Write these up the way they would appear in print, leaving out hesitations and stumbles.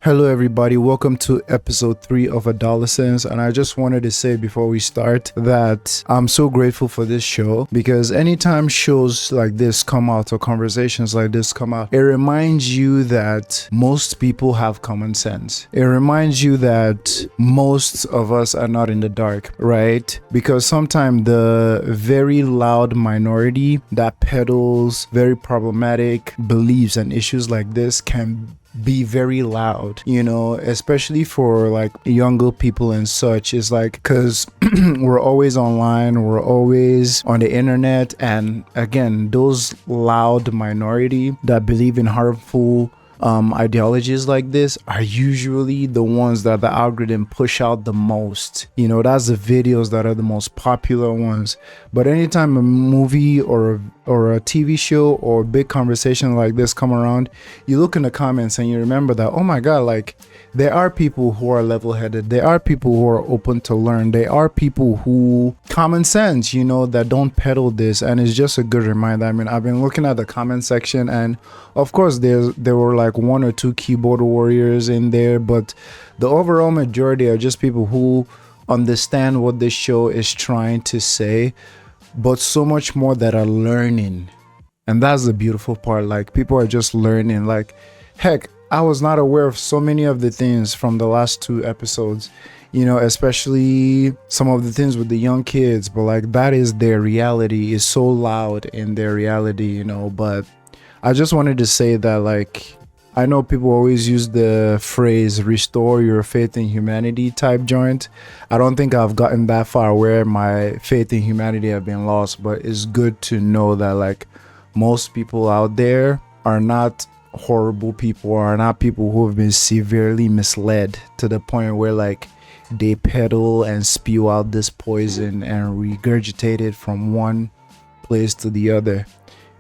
Hello everybody, welcome to episode 3 of Adolescence, and I just wanted to say before we start that I'm so grateful for this show, because anytime shows like this come out or conversations like this come out, it reminds you that most people have common sense. It reminds you that most of us are not in the dark, right? Because sometimes the very loud minority that peddles very problematic beliefs and issues like this can be very loud, especially for like younger people and such. It's like, because we're always online, we're always on the internet, and again, those loud minority that believe in harmful ideologies like this are usually the ones that the algorithm push out the most. That's the videos that are the most popular ones. But anytime a movie or a TV show or a big conversation like this come around, you look in the comments and you remember that, oh my god, like there are people who are level-headed, there are people who are open to learn, there are people who common sense, that don't peddle this. And it's just a good reminder. I mean, I've been looking at the comment section, and of course there were like one or two keyboard warriors in there, but the overall majority are just people who understand what this show is trying to say, but so much more that are learning. And that's the beautiful part. Like, people are just learning. Like, heck, I was not aware of so many of the things from the last 2 episodes, especially some of the things with the young kids, but like that is their reality, is so loud in their reality, but I just wanted to say that, like, I know people always use the phrase restore your faith in humanity type joint. I don't think I've gotten that far where my faith in humanity have been lost, but it's good to know that like most people out there are not horrible people, are not people who have been severely misled to the point where like they peddle and spew out this poison and regurgitate it from one place to the other.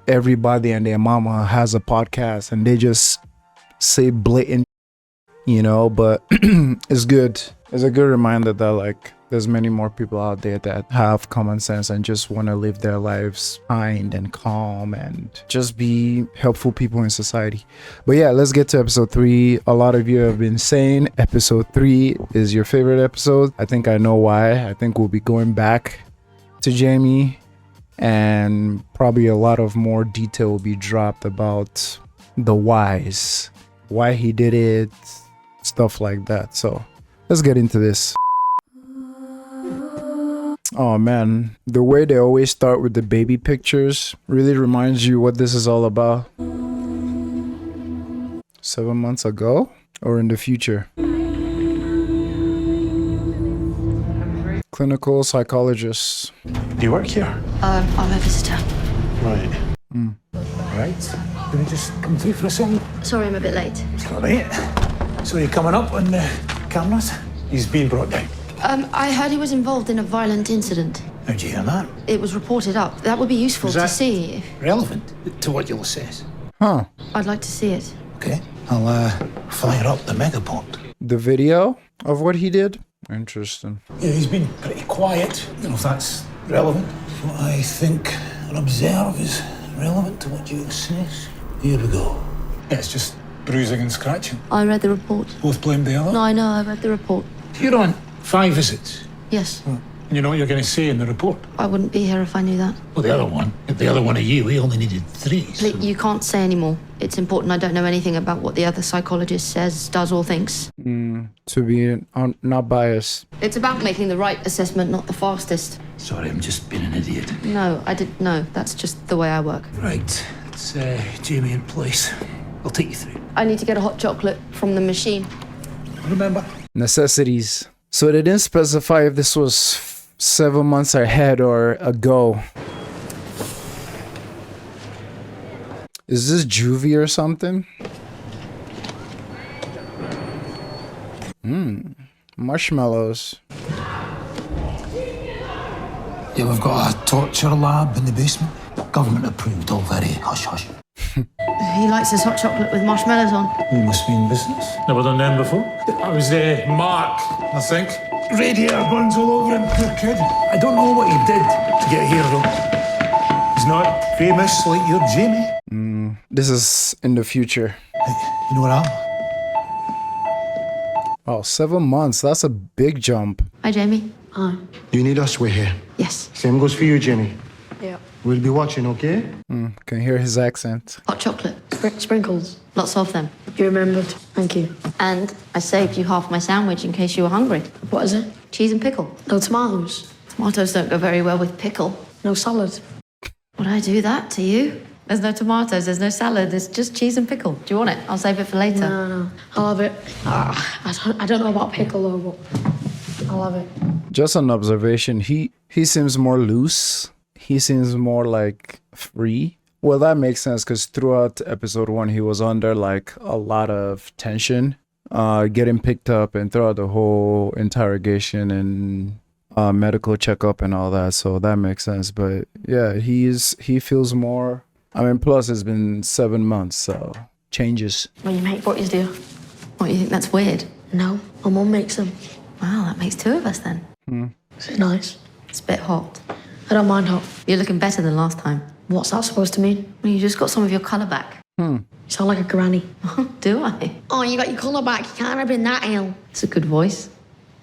Everybody and their mama has a podcast and they just say blatant, but it's good. It's a good reminder that like there's many more people out there that have common sense and just want to live their lives kind and calm and just be helpful people in society. But yeah, let's get to episode 3. A lot of you have been saying episode 3 is your favorite episode. I think I know why. I think we'll be going back to Jamie, and probably a lot of more detail will be dropped about the whys, why he did it, stuff like that. So let's get into this. Oh man, the way they always start with the baby pictures really reminds you what this is all about. 7 months ago or in the future? Clinical psychologist. Do you work here? I'm a visitor. Right. Right. Can you just come through for a second? Sorry, I'm a bit late. It's all right. So you're coming up on the cameras? He's been brought down. I heard he was involved in a violent incident. How'd you hear that? It was reported up. That would be useful to see. Relevant to what you'll assess? Huh. I'd like to see it. Okay. I'll fire up the megaport. The video of what he did? Interesting. Yeah, he's been pretty quiet. I don't know if that's relevant. What I think and observe is relevant to what you assess. Here we go. Yeah, it's just bruising and scratching. I read the report. Both blame the other? No, I know, I read the report. You're on 5 visits. Yes. And you know what you're going to say in the report? I wouldn't be here if I knew that. Well, the other one of you, we only needed 3. So. You can't say anymore. It's important I don't know anything about what the other psychologist says, does, or thinks. To be not biased. It's about making the right assessment, not the fastest. Sorry, I'm just being an idiot. No, I didn't know. That's just the way I work. Right, it's Jamie in place. I'll take you through. I need to get a hot chocolate from the machine. Remember? Necessities. So they didn't specify if this was 7 months ahead or ago. Is this juvie or something? Marshmallows. Yeah, we've got a torture lab in the basement. Government approved, all very hush-hush. He likes his hot chocolate with marshmallows on. You must be in business. Never done them before. I was Mark, I think. Radiator burns all over him, poor kid. I don't know what he did to get here, though. He's not famous like your Jamie. This is in the future. Hey, you know what, Al? Oh, 7 months. That's a big jump. Hi, Jamie. Hi. You need us, we're here. Yes. Same goes for you, Jamie. Yeah. We'll be watching, okay? Can hear his accent. Hot chocolate. Sprinkles. Lots of them. You remembered. Thank you. And I saved you half my sandwich in case you were hungry. What is it? Cheese and pickle. No tomatoes. Tomatoes don't go very well with pickle. No salad. Would I do that to you? There's no tomatoes, there's no salad, there's just cheese and pickle. Do you want it? I'll save it for later. No. I'll have it. I don't know about pickle though, but I'll have it. Just an observation. He seems more loose. He seems more like free. Well, that makes sense because throughout episode 1, he was under like a lot of tension, getting picked up, and throughout the whole interrogation and medical checkup and all that. So that makes sense. But yeah, he feels more. I mean, plus it's been 7 months, so changes. When you make butties, do you? What, you think that's weird? No. My mum makes them. Wow, that makes 2 of us then. Is it nice? It's a bit hot. I don't mind hot. You're looking better than last time. What's that supposed to mean? Well, you just got some of your colour back. You sound like a granny. Do I? Oh, you got your colour back. You can't have been that ill. It's a good voice.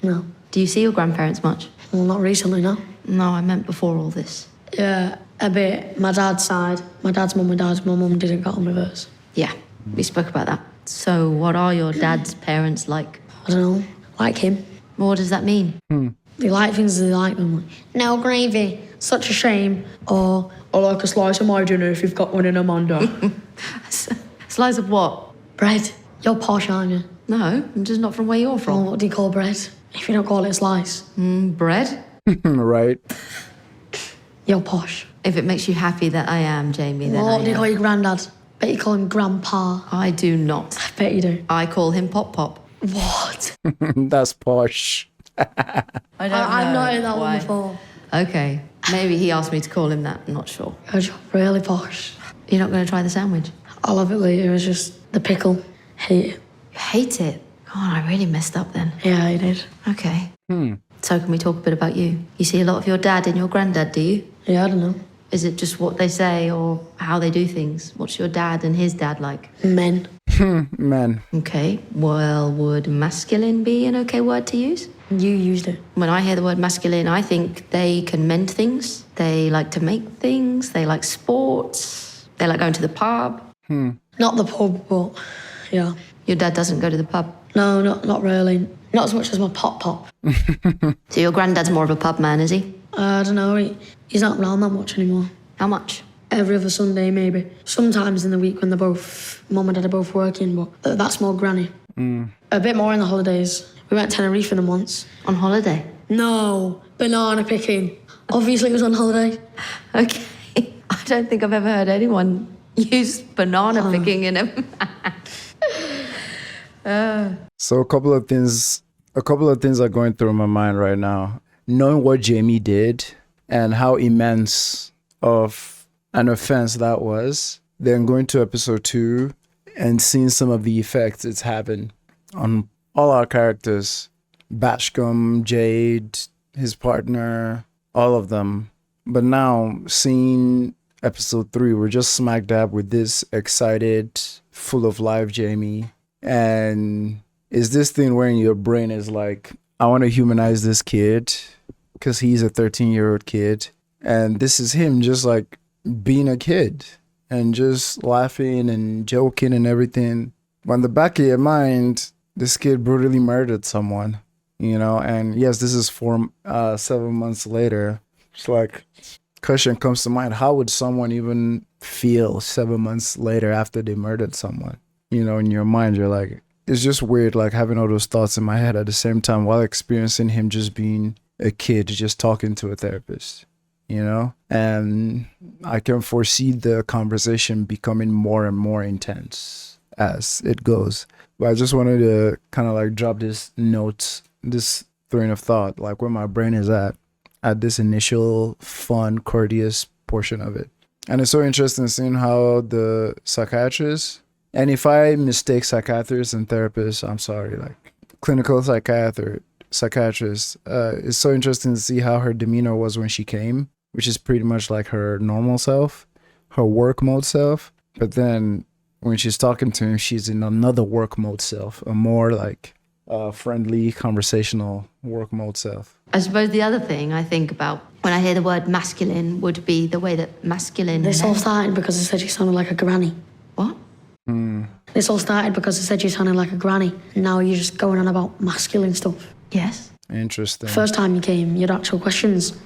No. Do you see your grandparents much? Well, not recently, no. No, I meant before all this. Yeah, a bit. My dad's side. My dad's mum and dad's. My mum didn't get on with hers. Yeah, we spoke about that. So what are your dad's parents like? I don't know. Like him. What does that mean? They like things they like them. Like, no gravy. Such a shame. Or like a slice of my dinner if you've got one in Amanda. Slice of what? Bread. You're posh, aren't you? No, I'm just not from where you're Oh, from. what do you call bread? If you don't call it a slice. Bread? Right? You're posh. If it makes you happy that I am, Jamie, then What I do you am. call your granddad? Bet you call him Grandpa. I do not. I bet you do. I call him Pop Pop. What? That's posh. I I've not heard that one before. Okay, maybe he asked me to call him that. I'm not sure. You're really posh. You're not going to try the sandwich? I'll have it later. It's just the pickle. Hate it. You hate it? God, I really messed up then. Yeah, I did. Okay. So can we talk a bit about you? You see a lot of your dad and your granddad, do you? Yeah, I don't know. Is it just what they say or how they do things? What's your dad and his dad like? Men. Man. Okay, well, would masculine be an okay word to use? You used it. When I hear the word masculine, I think they can mend things. They like to make things. They like sports. They like going to the pub. Not the pub, but yeah. Your dad doesn't go to the pub. No, not really. Not as much as my pop. So your granddad's more of a pub man, is he? I don't know. He's not around that much anymore. How much? Every other Sunday, maybe. Sometimes in the week when mum and dad are both working, but that's more granny. A bit more in the holidays. We went to Tenerife with them once. On holiday? No, banana picking. Obviously it was on holiday. Okay. I don't think I've ever heard anyone use banana picking in a... So a couple of things are going through my mind right now. Knowing what Jamie did and how immense of an offense that was, then going to episode 2 and seeing some of the effects it's having on all our characters. Bashcom, Jade, his partner, all of them. But now seeing episode 3, we're just smack dab with this excited, full of life Jamie. And is this thing where in your brain is like, I want to humanize this kid because he's a 13-year-old kid. And this is him just like being a kid and just laughing and joking and everything. But in the back of your mind, this kid brutally murdered someone, you know? And yes, this is 7 months later. It's like, question comes to mind. How would someone even feel 7 months later after they murdered someone? You know, in your mind, you're like, it's just weird, like having all those thoughts in my head at the same time while experiencing him just being a kid, just talking to a therapist, you know? And I can foresee the conversation becoming more and more intense as it goes. But I just wanted to kind of like drop this note, this train of thought, like where my brain is at this initial fun, courteous portion of it. And it's so interesting seeing how the psychiatrist, and if I mistake psychiatrists and therapists, I'm sorry, like clinical psychiatrist, it's so interesting to see how her demeanor was when she came, which is pretty much like her normal self, her work mode self. But then when she's talking to him, she's in another work mode self, a more like friendly, conversational work mode self. I suppose the other thing I think about when I hear the word masculine would be the way that masculine... This all men- started because I said you sounded like a granny. What? This all started because I said you sounded like a granny. And now you're just going on about masculine stuff. Yes. Interesting. First time you came, you had actual questions.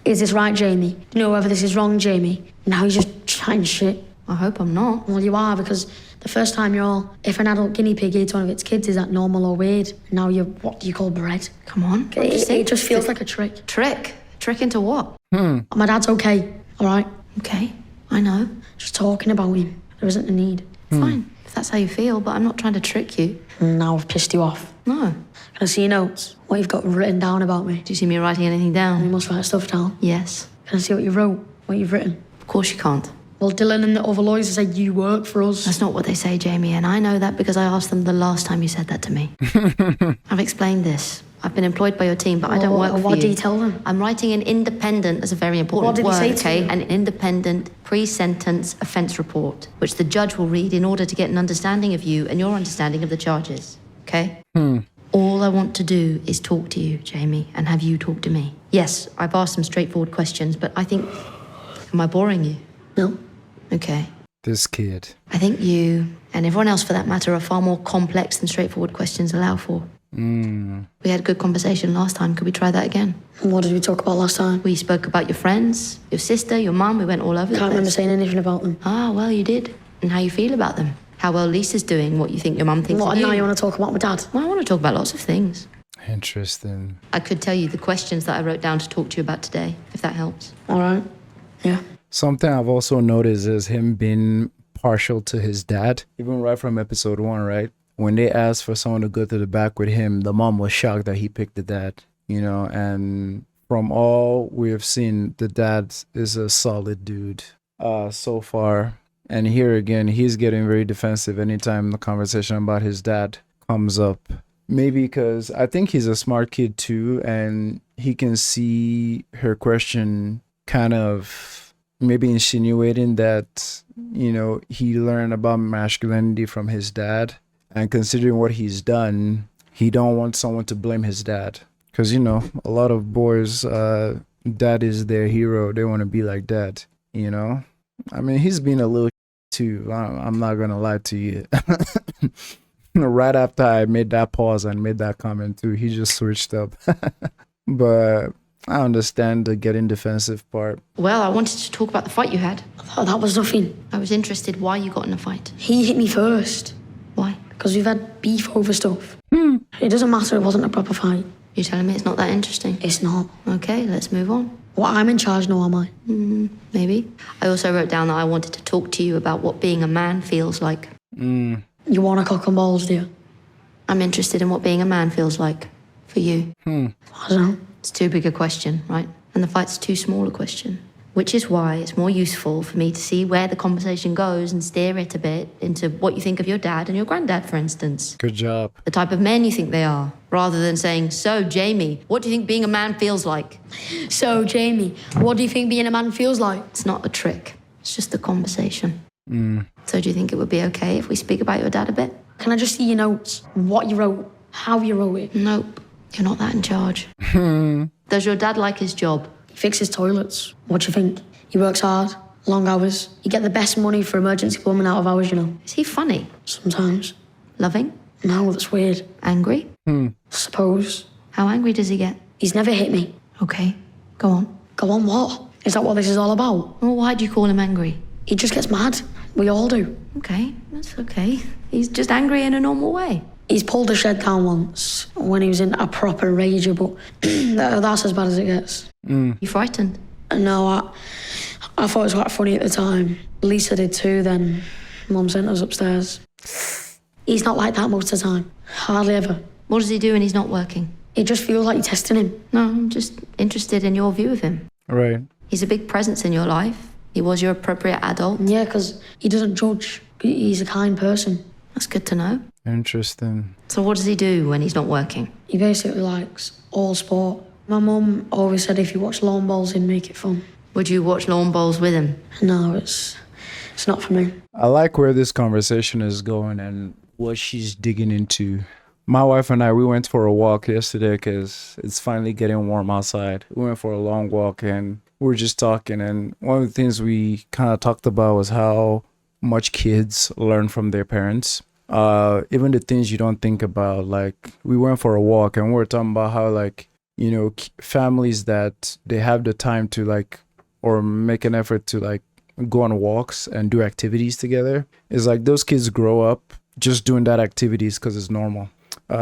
Is this right, Jamie? Do you know whether this is wrong, Jamie? Now you're just chatting shit. I hope I'm not. Well, you are, because the first time you're all, if an adult guinea pig eats one of its kids, is that normal or weird? Now you're, what do you call bread? Come on. It just feels like a trick. Trick? Trick into what? My dad's okay, all right? Okay, I know. Just talking about him. There isn't a need. Fine, if that's how you feel, but I'm not trying to trick you. Now I've pissed you off. No. Can I see your notes? What you've got written down about me? Do you see me writing anything You down? must write stuff down. Yes. Can I see what you wrote? What you've written? Of course you can't. Well, Dylan and the other lawyers said you work for us. That's not what they say, Jamie, and I know that because I asked them the last time you said that to me. I've explained this. I've been employed by your team, but I don't work for you. What did he tell them? I'm writing an independent, that's a very important What did he word, say to okay? you? An independent pre-sentence offence report, which the judge will read in order to get an understanding of you and your understanding of the charges, okay? All I want to do is talk to you, Jamie, and have you talk to me. Yes, I've asked some straightforward questions, but I think... Am I boring you? No. Okay. This kid. I think you, and everyone else for that matter, are far more complex than straightforward questions allow for. We had a good conversation last time. Could we try that again? What did we talk about last time? We spoke about your friends, your sister, your mum. We went all over the Can't remember place. saying anything about them. Ah, well, you did. And how you feel about them. How well Lisa's doing, what you think your mum thinks What, of and you. now you want to talk about my dad? Well, I want to talk about lots of things. Interesting. I could tell you the questions that I wrote down to talk to you about today, if that helps. All right. Yeah. Something I've also noticed is him being partial to his dad, even right from episode 1, right? When they asked for someone to go to the back with him, the mom was shocked that he picked the dad, you know, and from all we have seen, the dad is a solid dude so far. And here again, he's getting very defensive anytime the conversation about his dad comes up. Maybe because I think he's a smart kid too, and he can see her question kind of maybe insinuating that, you know, he learned about masculinity from his dad. And considering what he's done, he don't want someone to blame his dad. Because, you know, a lot of boys, dad is their hero. They want to be like dad, you know? I mean, he's been a little too. I'm not going to lie to you. Right after I made that pause and made that comment too, he just switched up. But I understand the getting defensive part. Well, I wanted to talk about the fight you had. I thought that was nothing. I was interested why you got in a fight. He hit me first. Why? Because we've had beef over stuff. It doesn't matter, it wasn't a proper fight. You're telling me it's not that interesting? It's not. Okay, let's move on. Well, I'm in charge now, am I? Maybe. I also wrote down that I wanted to talk to you about what being a man feels like. You want a cock and balls, do you? I'm interested in what being a man feels like for you. I don't know. It's too big a question, right? And the fight's too small a question. Which is why it's more useful for me to see where the conversation goes and steer it a bit into what you think of your dad and your granddad, for instance. Good job. The type of men you think they are, rather than saying, so, Jamie, what do you think being a man feels like? So, Jamie, what do you think being a man feels like? It's not a trick. It's just a conversation. So do you think it would be okay if we speak about your dad a bit? Can I just see your notes? What you wrote? How you wrote it? Nope. You're not that in charge. Does your dad like his job? He fixes toilets. What do you think? He works hard, long hours. You get the best money for emergency plumbing out of hours, you know. Is he funny? Sometimes. Loving? No, that's weird. Angry? Suppose. How angry does he get? He's never hit me. Okay, go on. Go on, what? Is that what this is all about? Well, why do you call him angry? He just gets mad. We all do. Okay, that's okay. He's just angry in a normal way. He's pulled the shed down once when he was in a proper rager, but that's as bad as it gets. You frightened? No, I thought it was quite funny at the time. Lisa did too, then Mum sent us upstairs. He's not like that most of the time. Hardly ever. What does he do when he's not working? It just feels like you're testing him. No, I'm just interested in your view of him. Right. He's a big presence in your life. He was your appropriate adult. Yeah, because he doesn't judge. He's a kind person. That's good to know. Interesting. So what does he do when he's not working? He basically likes all sport. My mum always said if you watch lawn bowls, he'd make it fun. Would you watch lawn bowls with him? No, it's not for me. I like where this conversation is going and what she's digging into. My wife and I, we went for a walk yesterday because it's finally getting warm outside. We went for a long walk and we were just talking. And one of the things we kind of talked about was how much kids learn from their parents. Even the things you don't think about. Like, we went for a walk and we were talking about how, like, families that they have the time to, like, or make an effort to, like, go on walks and do activities together. It's like those kids grow up just doing that activities because it's normal.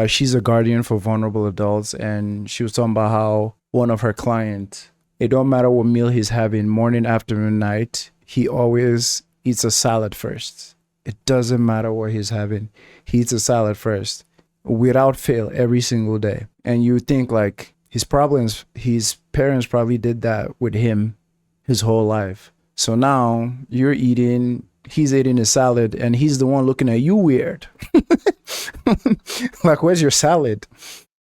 She's a guardian for vulnerable adults, and she was talking about how one of her clients, it don't matter what meal he's having, morning, afternoon, night, he always eats a salad first. It doesn't matter what he's having. He eats a salad first without fail every single day. And you think like his parents probably did that with him his whole life. So now he's eating a salad and he's the one looking at you weird. Like, where's your salad?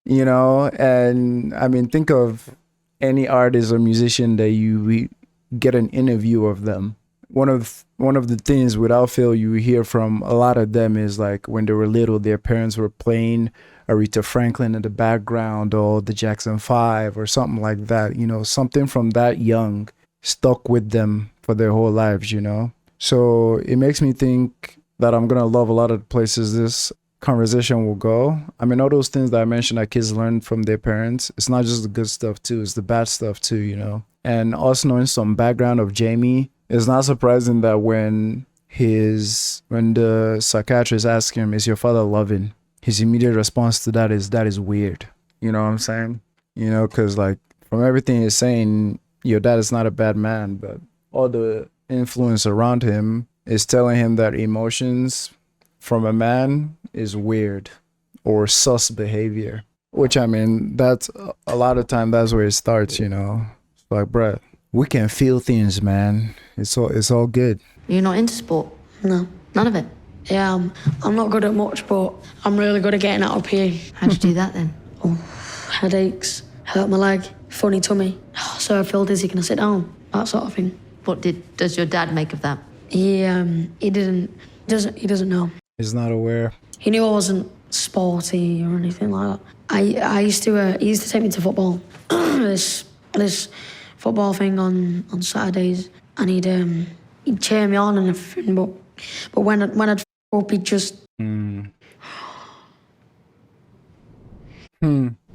And I mean, think of any artist or musician that you get an interview of them. One of the things without fail you hear from a lot of them is like when they were little, their parents were playing Aretha Franklin in the background or the Jackson 5 or something like that. Something from that young stuck with them for their whole lives, So it makes me think that I'm going to love a lot of the places this conversation will go. I mean, all those things that I mentioned that kids learn from their parents, it's not just the good stuff too, it's the bad stuff too, And us knowing some background of Jamie, it's not surprising that when the psychiatrist asked him, is your father loving? His immediate response to that is weird. You know what I'm saying? Because like from everything he's saying, your dad is not a bad man, but all the influence around him is telling him that emotions from a man is weird or sus behavior, which I mean, that's a lot of time that's where it starts, It's like, bruh, we can feel things, man. It's all good. You're not into sport? No. None of it? Yeah, I'm not good at much, but I'm really good at getting out of PE. How'd you do that then? Headaches, hurt my leg, funny tummy. So I feel dizzy, can I sit down? That sort of thing. What does your dad make of that? He doesn't know. He's not aware. He knew I wasn't sporty or anything like that. He used to take me to football. this football thing on Saturdays, and he'd cheer me on and everything, but when I'd up, he'd just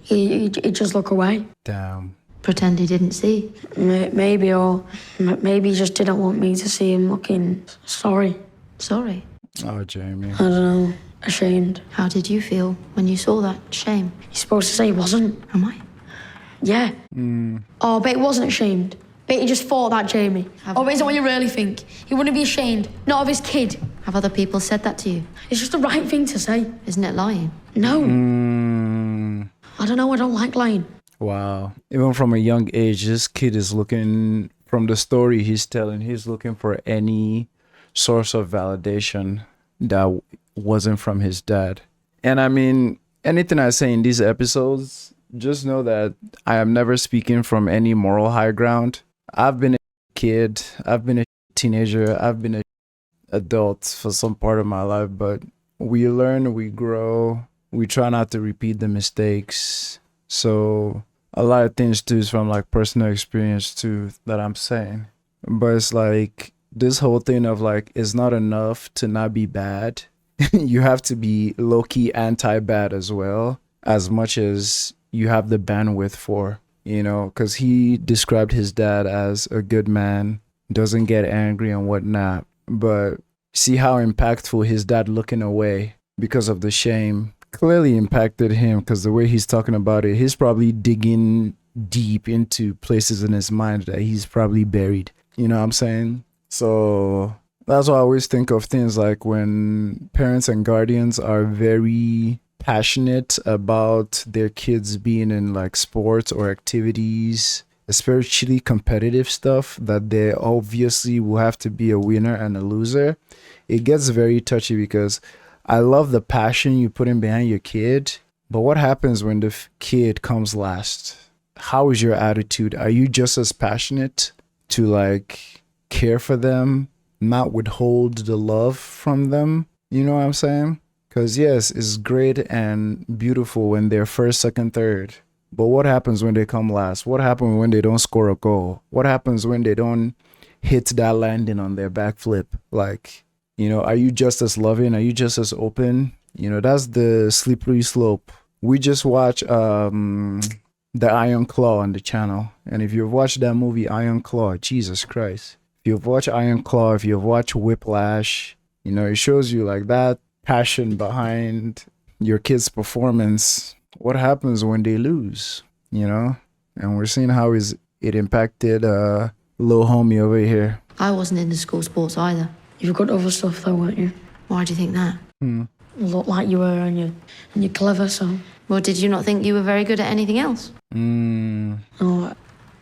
he'd just look away. Damn. Pretend he didn't see? Maybe he just didn't want me to see him looking sorry. Sorry? Oh, Jamie. I don't know, ashamed. How did you feel when you saw that? Shame? You're supposed to say he wasn't. Am I? Yeah. Oh, but he wasn't ashamed. But he just thought that, Jamie. But isn't what you really think. He wouldn't be ashamed, not of his kid. Have other people said that to you? It's just the right thing to say. Isn't it lying? No. I don't know, I don't like lying. Wow. Even from a young age, this kid is looking, from the story he's telling, he's looking for any source of validation that wasn't from his dad. And I mean, anything I say in these episodes, just know that I am never speaking from any moral high ground. I've been a kid, I've been a teenager, I've been an adult for some part of my life, but we learn, we grow, we try not to repeat the mistakes. So a lot of things too is from like personal experience too that I'm saying. But it's like this whole thing of like, it's not enough to not be bad. You have to be low-key anti-bad as well, as much as you have the bandwidth for, because he described his dad as a good man, doesn't get angry and whatnot. But see how impactful his dad looking away because of the shame clearly impacted him, because the way he's talking about it, he's probably digging deep into places in his mind that he's probably buried. You know what I'm saying? So that's why I always think of things like when parents and guardians are very passionate about their kids being in like sports or activities, especially competitive stuff, that they obviously will have to be a winner and a loser. It gets very touchy because I love the passion you put in behind your kid, but what happens when the kid comes last? How is your attitude? Are you just as passionate to like care for them, not withhold the love from them? You know what I'm saying? Because yes, it's great and beautiful when they're first, second, third. But what happens when they come last? What happens when they don't score a goal? What happens when they don't hit that landing on their backflip? Like, are you just as loving? Are you just as open? That's the slippery slope. We just watched The Iron Claw on the channel. And if you've watched that movie, Iron Claw, Jesus Christ. If you've watched Iron Claw, if you've watched Whiplash, it shows you like that passion behind your kid's performance. What happens when they lose, And we're seeing how it impacted little homie over here. I wasn't into school sports either. You were good at other stuff though, weren't you? Why do you think that? You look like you were and you're clever, so... Well, did you not think you were very good at anything else? No,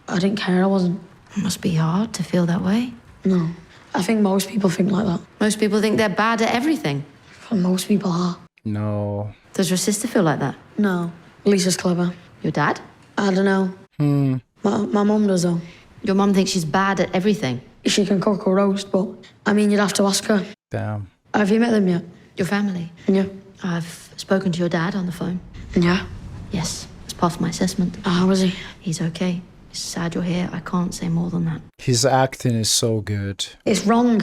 I didn't care, I wasn't. It must be hard to feel that way. No, I think most people think like that. Most people think they're bad at everything. And most people are. No. Does your sister feel like that? No, Lisa's clever. Your dad? I don't know. My mum does though. Your mum thinks she's bad at everything. She can cook or roast, but you'd have to ask her. Damn. Have you met them yet? Your family? Yeah. I've spoken to your dad on the phone. Yeah? Yes, it's passed my assessment. How is he? He's okay. He's sad you're here. I can't say more than that. His acting is so good. It's wrong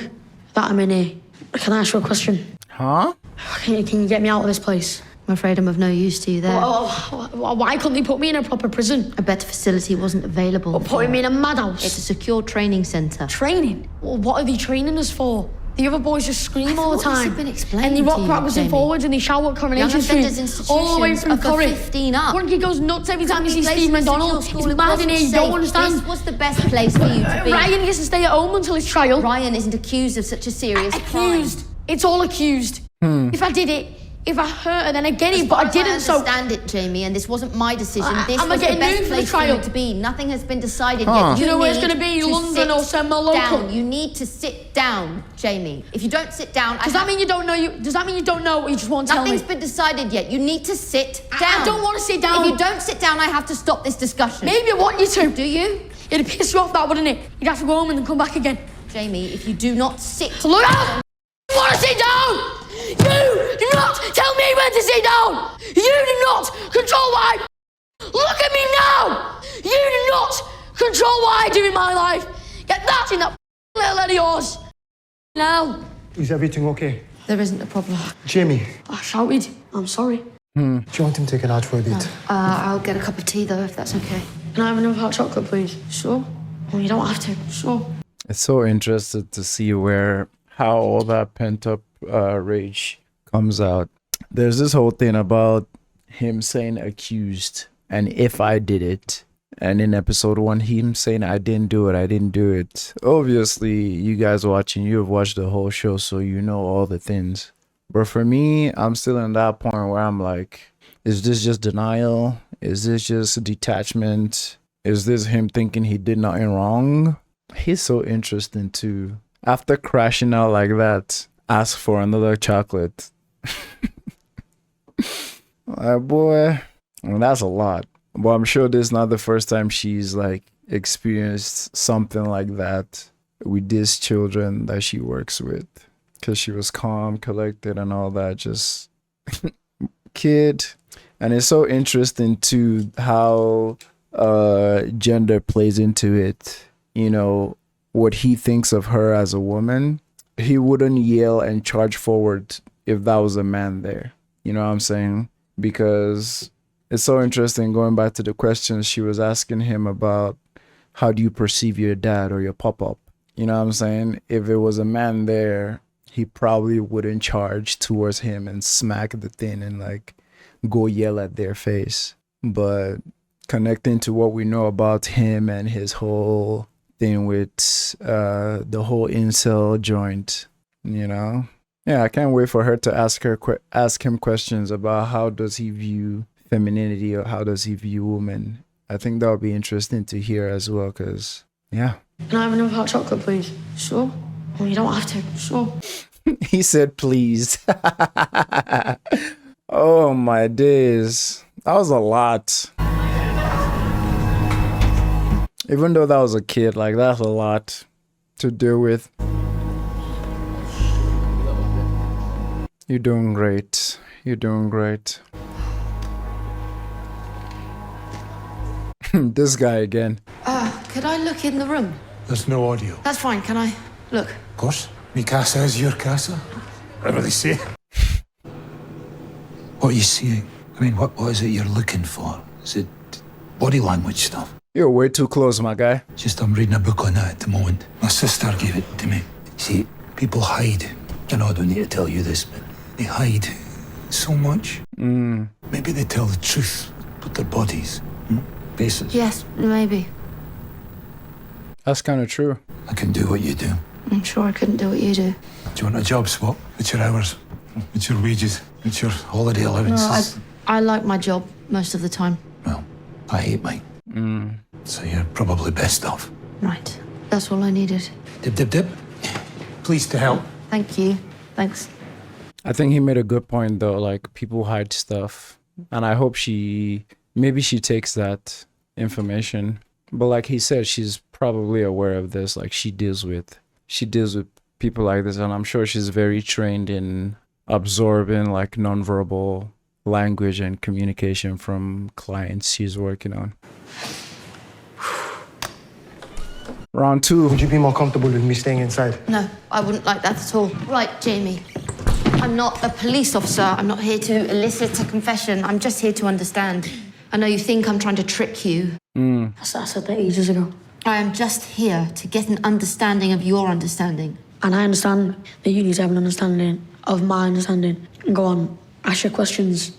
that I'm in here. Can I ask you a question? Huh? Can you get me out of this place? I'm afraid I'm of no use to you there. Why couldn't they put me in a proper prison? A better facility wasn't available. Or putting me in a madhouse? It's a secure training centre. Training? Well, what are they training us for? The other boys just scream all the This time. has been explained and they rock to you, backwards and Jamie. forwards and they shout at Coronation Young Street. offenders All the way institutions from are for Corrie. 15 up. He goes nuts every time he sees Placed Steve in a secure McDonald. school, It's it mad in wasn't here, you don't safe. understand. This was the best place for you to be. Ryan gets to stay at home until his trial. Ryan isn't accused of such a serious Accused. crime. It's all accused. If I did it, if I hurt her, then I get it, but I didn't, so... I understand it, Jamie, and this wasn't my decision. This am I was the getting best moved for the place for trial? you to be. Nothing has been decided Huh. yet. You know where it's need gonna be, to London sit or somewhere local? down. You need to sit down, Jamie. If you don't sit down, Does that mean you don't know Does that mean you don't know what you just won't tell me? Nothing's been decided yet. You need to sit down. I don't want to sit down. If you don't sit down, I have to stop this discussion. Maybe I want you to. Do you? It'd piss you off that, wouldn't it? You'd have to go home and then come back again. Jamie, if you do not sit... Look out! I want to sit down! You do not tell me when to sit down! You do not control what I... Look at me now! You do not control what I do in my life! Get that in that little head of yours! Now! Is everything okay? There isn't a problem. Jamie, I shouted. I'm sorry. do you want him taken out for a bit? I'll get a cup of tea, though, if that's okay. Can I have another hot chocolate, please? Sure. Well, you don't have to. Sure. It's so interesting to see how all that pent up rage comes out. There's this whole thing about him saying accused and if I did it, and in episode 1 him saying I didn't do it. Obviously you guys watching, you have watched the whole show, so you know all the things. But for me, I'm still in that point where I'm like, is this just denial? Is this just detachment? Is this him thinking he did nothing wrong? He's so interesting too. After crashing out like that, ask for another chocolate. Boy, well, that's a lot. But I'm sure this is not the first time she's like experienced something like that with these children that she works with. Because she was calm, collected, and all that. Just kid. And it's so interesting too how gender plays into it. What he thinks of her as a woman. He wouldn't yell and charge forward if that was a man there. You know what I'm saying? Because it's so interesting going back to the questions she was asking him about how do you perceive your dad or your pop-up. You know what I'm saying? If it was a man there, he probably wouldn't charge towards him and smack the thing and like go yell at their face. But connecting to what we know about him and his whole thing with the whole incel joint, Yeah, I can't wait for her to ask him questions about how does he view femininity or how does he view women. I think that would be interesting to hear as well, because, yeah. Can I have another hot chocolate, please? Sure. Well, you don't have to. Sure. He said, please. Oh, my days. That was a lot. Even though that was a kid, like, that's a lot to deal with. You're doing great. You're doing great. This guy again. Could I look in the room? There's no audio. That's fine. Can I look? Of course. Mi casa is your casa. Whatever they say. What are you seeing? I mean, what is it you're looking for? Is it body language stuff? You're way too close, my guy. Just I'm reading a book on that at the moment. My sister gave it to me. See, people hide. I know I don't need to tell you this, but they hide so much. Maybe they tell the truth with their bodies. Faces. Yes, maybe. That's kind of true. I can do what you do. I'm sure I couldn't do what you do. Do you want a job swap? It's your hours. It's your wages. It's your holiday allowances. No, I like my job most of the time. Well, I hate mine. So you're probably best off. Right. That's all I needed. Dip, dip, dip. Pleased to help. Thank you. Thanks. I think he made a good point though. Like people hide stuff, and I hope maybe she takes that information. But like he said, she's probably aware of this. Like she deals with people like this, and I'm sure she's very trained in absorbing like nonverbal language and communication from clients she's working on. Round 2. Would you be more comfortable with me staying inside? No, I wouldn't like that at all. Right, Jamie. I'm not a police officer. I'm not here to elicit a confession. I'm just here to understand. I know you think I'm trying to trick you. I said that ages ago. I am just here to get an understanding of your understanding. And I understand that you need to have an understanding of my understanding. Go on, ask your questions.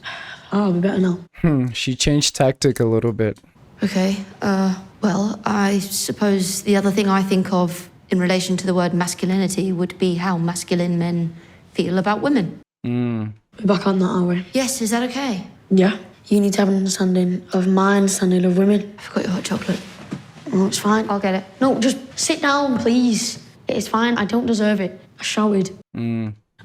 I'll be better now. She changed tactic a little bit. Okay, well, I suppose the other thing I think of in relation to the word masculinity would be how masculine men feel about women. We're back on that, are we? Yes, is that okay? Yeah. You need to have an understanding of my understanding of women. I forgot your hot chocolate. Oh, it's fine. I'll get it. No, just sit down, please. It's fine. I don't deserve it. I showered.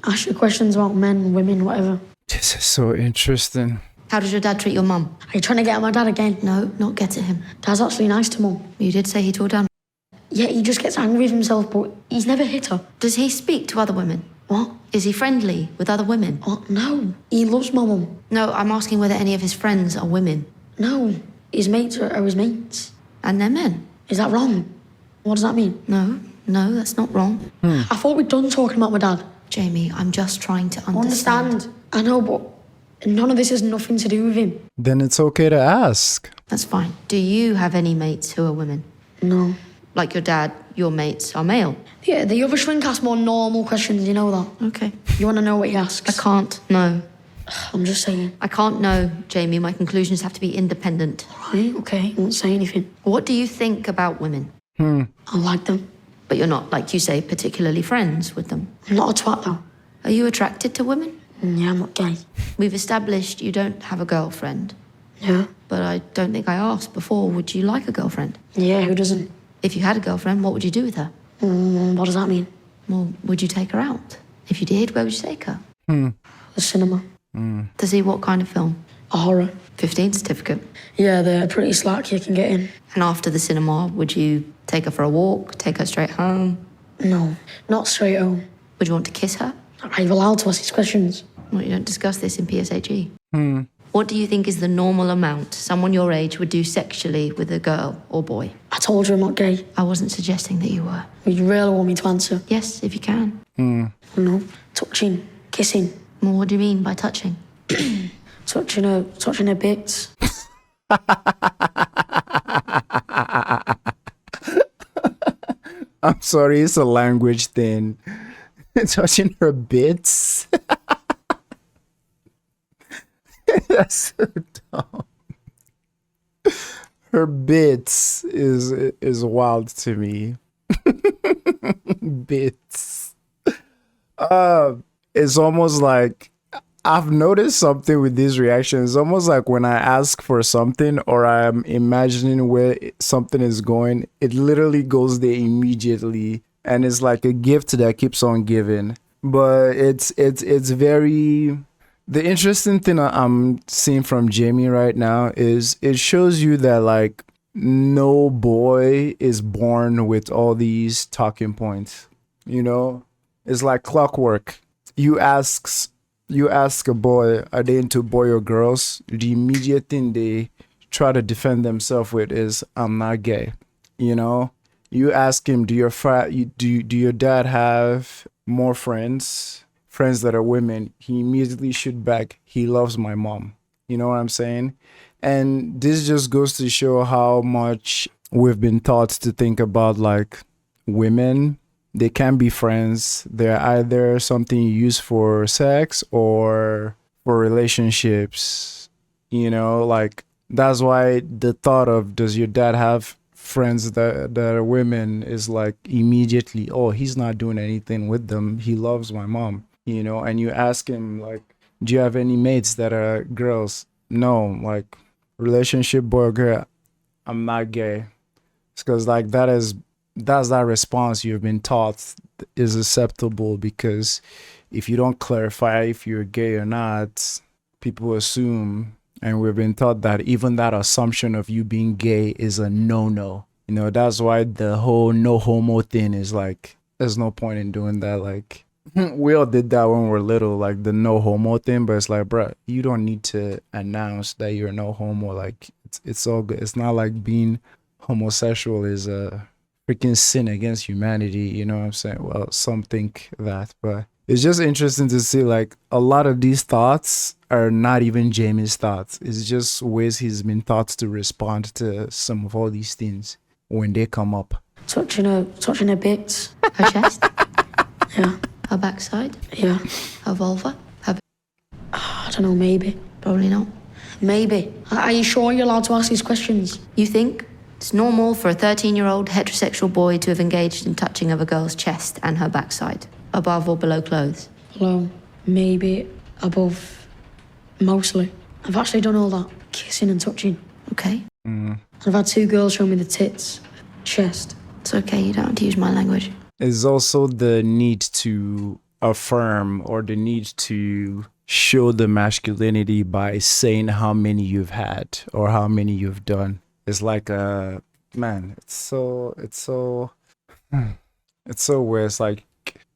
Ask your questions about men, women, whatever. This is so interesting. How does your dad treat your mum? Are you trying to get at my dad again? No, not get at him. Dad's actually nice to Mum. You did say he tore down. Yeah, he just gets angry with himself, but he's never hit her. Does he speak to other women? What? Is he friendly with other women? What? No. He loves my mum. No, I'm asking whether any of his friends are women. No. His mates are his mates. And they're men. Is that wrong? What does that mean? No, that's not wrong. I thought we'd done talking about my dad. Jamie, I'm just trying to understand. Understand? I know, but none of this has nothing to do with him. Then it's okay to ask. That's fine. Do you have any mates who are women? No. Like your dad, your mates are male? Yeah, the other shrink asks more normal questions, you know that. Okay. You want to know what he asks? I can't, no. I'm just saying. I can't know, Jamie. My conclusions have to be independent. Right, okay, I won't say anything. What do you think about women? I like them. But you're not, like you say, particularly friends with them. I'm not a twat, though. Are you attracted to women? Yeah, I'm not gay. We've established you don't have a girlfriend. Yeah? But I don't think I asked before, would you like a girlfriend? Yeah, who doesn't? If you had a girlfriend, what would you do with her? What does that mean? Well, would you take her out? If you did, where would you take her? The cinema. To see what kind of film? A horror. 15 certificate. Yeah, they're pretty slack, you can get in. And after the cinema, would you take her for a walk, take her straight home? No, not straight home. Would you want to kiss her? Are you allowed to ask these questions? Well, you don't discuss this in PSHE. What do you think is the normal amount someone your age would do sexually with a girl or boy? I told you I'm not gay. I wasn't suggesting that you were. You really want me to answer? Yes, if you can. No. Touching, kissing, Well, what do you mean by touching? touching her bits. I'm sorry, it's a language thing. Touching her bits. That's so dumb. Her bits is wild to me. Bits. It's almost like I've noticed something with these reactions. It's almost like when I ask for something or I'm imagining where something is going, it literally goes there immediately, and it's like a gift that keeps on giving. But it's very. The interesting thing I'm seeing from Jamie right now is it shows you that like no boy is born with all these talking points. You know, it's like clockwork. You ask you ask a boy, are they into boy or girls? The immediate thing they try to defend themselves with is, I'm not gay. You know, you ask him, do your dad have more friends that are women? He immediately shoot back, he loves my mom. You know what I'm saying? And this just goes to show how much we've been taught to think about like women. They can be friends. They're either something you use for sex or for relationships. You know, like that's why the thought of, does your dad have friends that are women, is like immediately, oh, he's not doing anything with them, he loves my mom. You know, and you ask him like, do you have any mates that are girls? No. Like, relationship, boy or girl, I'm not gay. It's because like that's that response you've been taught is acceptable, because if you don't clarify if you're gay or not, people assume, and we've been taught that even that assumption of you being gay is a no-no. You know, that's why the whole no homo thing is like, there's no point in doing that. Like, we all did that when we were little, like the no homo thing, but it's like, bruh, you don't need to announce that you're no homo. Like, it's all good. It's not like being homosexual is a freaking sin against humanity. You know what I'm saying? Well, some think that, but it's just interesting to see like a lot of these thoughts are not even Jamie's thoughts. It's just ways he's been taught to respond to some of all these things when they come up. Touching her bits. Her chest, Yeah. her backside, Yeah. her vulva, her... I don't know, maybe. Probably not. Maybe. Are you sure you're allowed to ask these questions? You think it's normal for a 13-year-old heterosexual boy to have engaged in touching of a girl's chest and her backside, above or below clothes? Below. Maybe. Above. Mostly. I've actually done all that. Kissing and touching. Okay. I've had 2 girls show me the tits. Chest. It's okay, you don't have to use my language. Is also the need to affirm, or the need to show the masculinity by saying how many you've had or how many you've done. It's like man, it's so weird. It's like,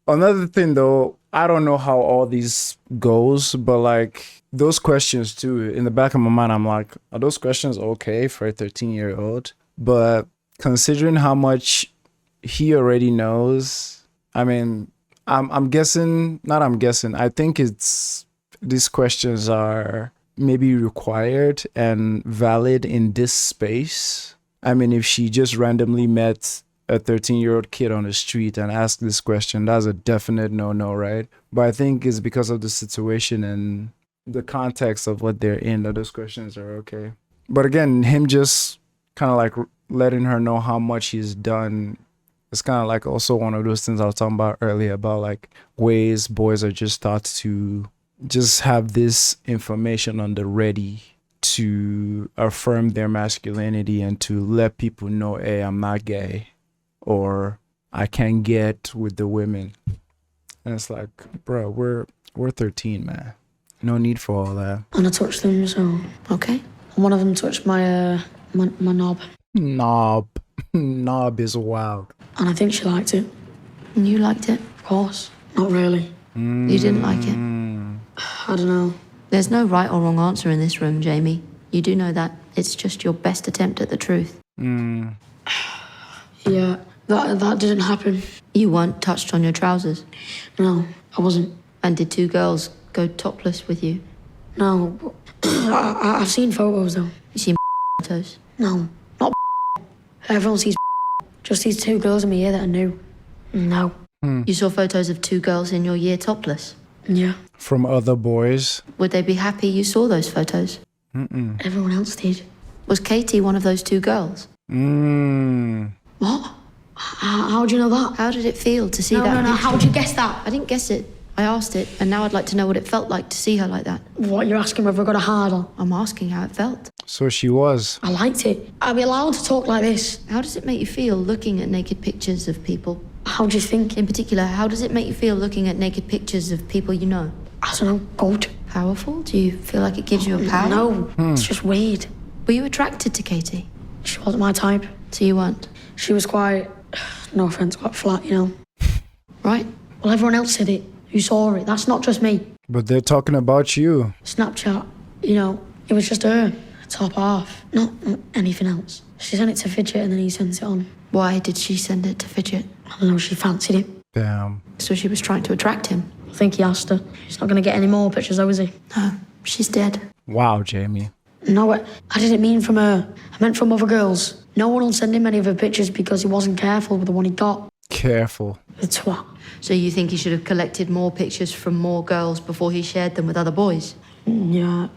another thing though, I don't know how all these goes, but like those questions too, in the back of my mind, I'm like, are those questions okay for a 13-year-old? But considering how much he already knows, I mean, I'm guessing, not I'm guessing, I think it's, these questions are maybe required and valid in this space. I mean, if she just randomly met a 13-year-old kid on the street and asked this question, that's a definite no-no, right? But I think it's because of the situation and the context of what they're in that those questions are okay. But again, him just kind of like letting her know how much he's done, it's kind of like also one of those things I was talking about earlier, about like ways boys are just taught to just have this information on the ready to affirm their masculinity and to let people know, hey, I'm not gay, or I can get with the women. And it's like, bro, we're 13, man. No need for all that. And I touched them, so... Okay. One of them touched my knob. Knob is wild. And I think she liked it. And you liked it? Of course. Not really. You didn't like it? I don't know. There's no right or wrong answer in this room, Jamie. You do know that. It's just your best attempt at the truth. Yeah, that didn't happen. You weren't touched on your trousers. No, I wasn't. And did 2 girls go topless with you? No, but I've seen photos though. You see photos? No, not everyone sees just these 2 girls in my year that I knew. No. You saw photos of 2 girls in your year topless? Yeah. From other boys? Would they be happy you saw those photos? Everyone else did. Was Katie one of those 2 girls? What? How'd you know that? How did it feel to see that? No, picture? how'd you guess that? I didn't guess it. I asked it, and now I'd like to know what it felt like to see her like that. What, you're asking whether I got a hard on? I'm asking how it felt. So she was. I liked it. I'd be allowed to talk like this. How does it make you feel looking at naked pictures of people? How do you think? In particular, how does it make you feel looking at naked pictures of people you know? I don't know, good. Powerful? Do you feel like it gives you a power? No, it's just weird. Were you attracted to Katie? She wasn't my type. So you weren't? She was quite, no offence, quite flat, you know. Right? Well, everyone else said it. Who saw it? That's not just me. But they're talking about you. Snapchat, you know, it was just her, top half, not anything else. She sent it to Fidget and then he sent it on. Why did she send it to Fidget? I don't know, she fancied him. Damn. So she was trying to attract him? I think he asked her. He's not going to get any more pictures though, is he? No, she's dead. Wow, Jamie. No, I didn't mean from her. I meant from other girls. No one will send him any of her pictures because he wasn't careful with the one he got. Careful. The twat. So you think he should have collected more pictures from more girls before he shared them with other boys? Yeah,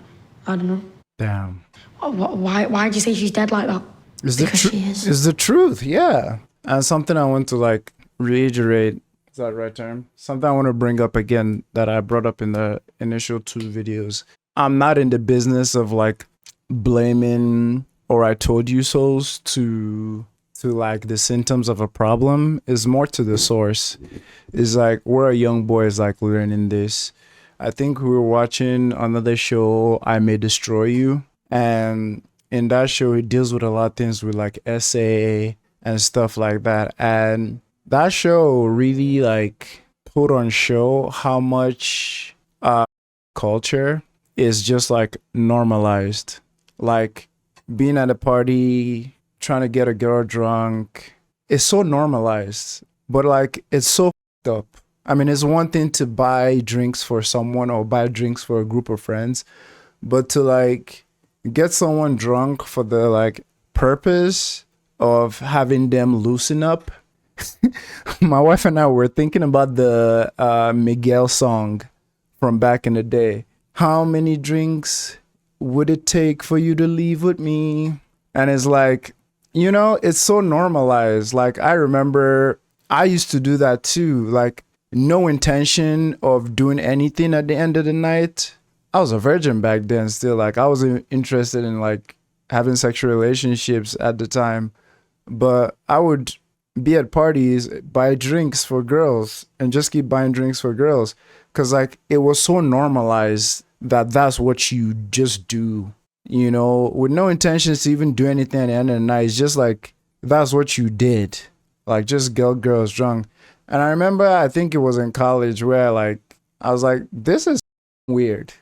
I don't know. Damn. Why'd you say she's dead like that? Because she is. It's the truth, yeah. And something I want to like reiterate, is that the right term? Something I want to bring up again that I brought up in the initial 2 videos. I'm not in the business of like blaming or I told you so's to like the symptoms of a problem. Is more to the source. Is like we're a young boys like learning this. I think we were watching another show, I May Destroy You, and in that show it deals with a lot of things with like SA and stuff like that. And that show really like put on show how much culture is just like normalized. Like being at a party, trying to get a girl drunk, it's so normalized, but like it's so f***ed up. I mean, it's one thing to buy drinks for someone or buy drinks for a group of friends, but to like get someone drunk for the like purpose of having them loosen up. My wife and I were thinking about the Miguel song from back in the day. How many drinks would it take for you to leave with me? And it's like, you know, it's so normalized. Like, I remember I used to do that too. Like, no intention of doing anything at the end of the night. I was a virgin back then still. Like, I wasn't interested in like having sexual relationships at the time. But I would be at parties, buy drinks for girls and just keep buying drinks for girls. Cause like it was so normalized that that's what you just do, you know, with no intentions to even do anything at the end of the night. It's just like, that's what you did. Like just get girls drunk. And I remember, I think it was in college where like, I was like, this is weird.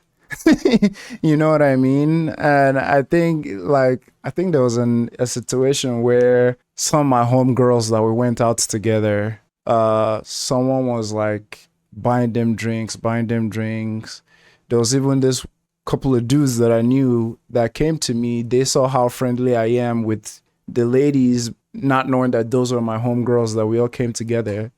You know what I mean? And I think there was a situation where some of my homegirls that we went out together, someone was like buying them drinks. There was even this couple of dudes that I knew that came to me. They saw how friendly I am with the ladies, not knowing that those were my homegirls that we all came together.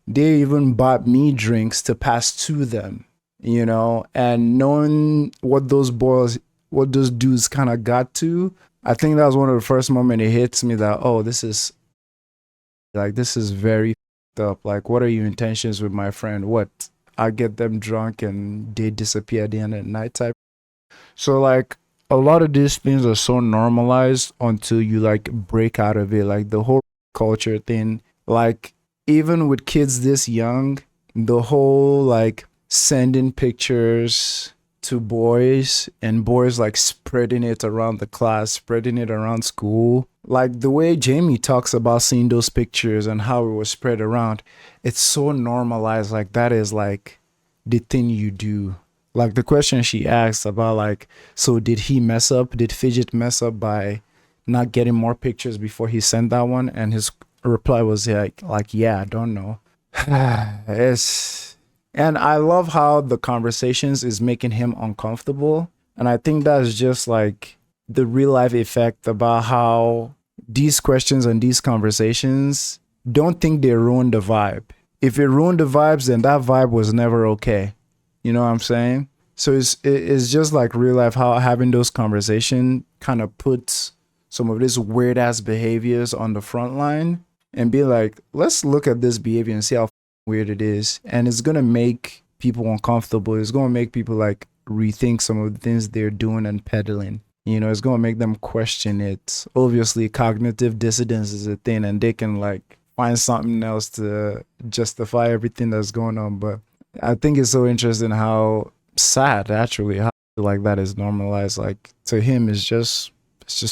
They even bought me drinks to pass to them, you know, and knowing what those dudes kind of got to, I think that was one of the first moments it hits me that, oh, this is very f***ed up. Like, what are your intentions with my friend? What? I get them drunk and they disappear at the end of the night type. So like a lot of these things are so normalized until you like break out of it. Like the whole culture thing, like even with kids this young, the whole like sending pictures to boys and boys like spreading it around the class, spreading it around school. Like the way Jamie talks about seeing those pictures and how it was spread around, it's so normalized. Like that is like the thing you do. Like the question she asked about like, so did he mess up? Did Fidget mess up by not getting more pictures before he sent that one? And his reply was like yeah, I don't know. And I love how the conversations is making him uncomfortable. And I think that's just like the real life effect about how these questions and these conversations, don't think they ruin the vibe. If it ruined the vibes, then that vibe was never okay. You know what I'm saying? So it's just like real life, how having those conversations kind of puts some of these weird ass behaviors on the front line and be like, let's look at this behavior and see how weird it is. And it's going to make people uncomfortable. It's going to make people like rethink some of the things they're doing and peddling. You know, it's going to make them question it. Obviously, cognitive dissonance is a thing and they can like find something else to justify everything that's going on. But I think it's so interesting how sad, actually, how like that is normalized. Like to him, it's just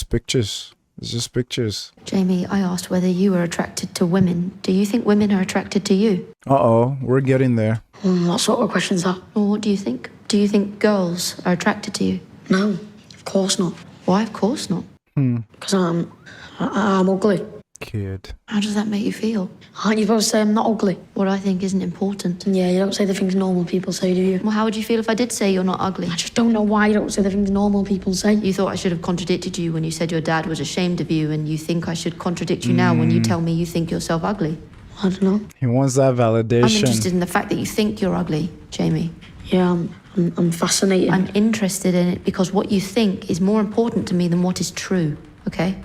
pictures. It's just pictures. Jamie, I asked whether you were attracted to women. Do you think women are attracted to you? Uh-oh, we're getting there. What sort of question's that? Well, what do you think? Do you think girls are attracted to you? No, of course not. Why, of course not. Because I'm ugly. Kid. How does that make you feel? Aren't you supposed to say I'm not ugly? What I think isn't important. Yeah, you don't say the things normal people say, do you? Well, how would you feel if I did say you're not ugly? I just don't know why you don't say the things normal people say. You thought I should have contradicted you when you said your dad was ashamed of you, and you think I should contradict you now when you tell me you think yourself ugly? I don't know. He wants that validation. I'm interested in the fact that you think you're ugly, Jamie. Yeah, I'm fascinated. I'm interested in it because what you think is more important to me than what is true, okay?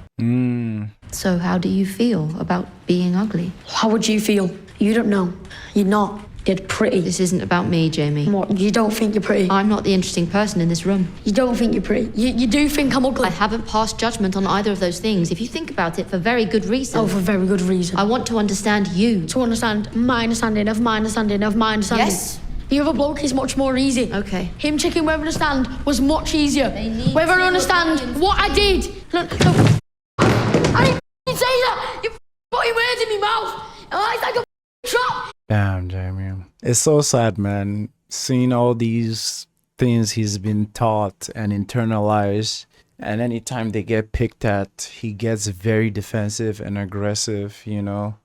So how do you feel about being ugly? How would you feel? You don't know. You're not. You're pretty. This isn't about me, Jamie. What? You don't think you're pretty? I'm not the interesting person in this room. You don't think you're pretty? You do think I'm ugly? I haven't passed judgment on either of those things. If you think about it for very good reason. Oh, for very good reason. I want to understand you. To understand my understanding of my understanding of my understanding. Yes. The other bloke is much more easy. Okay. Him checking whether I understand was much easier. They need Whether I two understand opinions. what I did. No, I didn't say that. You're putting words in my mouth. Oh, it's like a trap. Damn, Jamie. It's so sad, man. Seeing all these things he's been taught and internalized, and anytime they get picked at, he gets very defensive and aggressive, you know.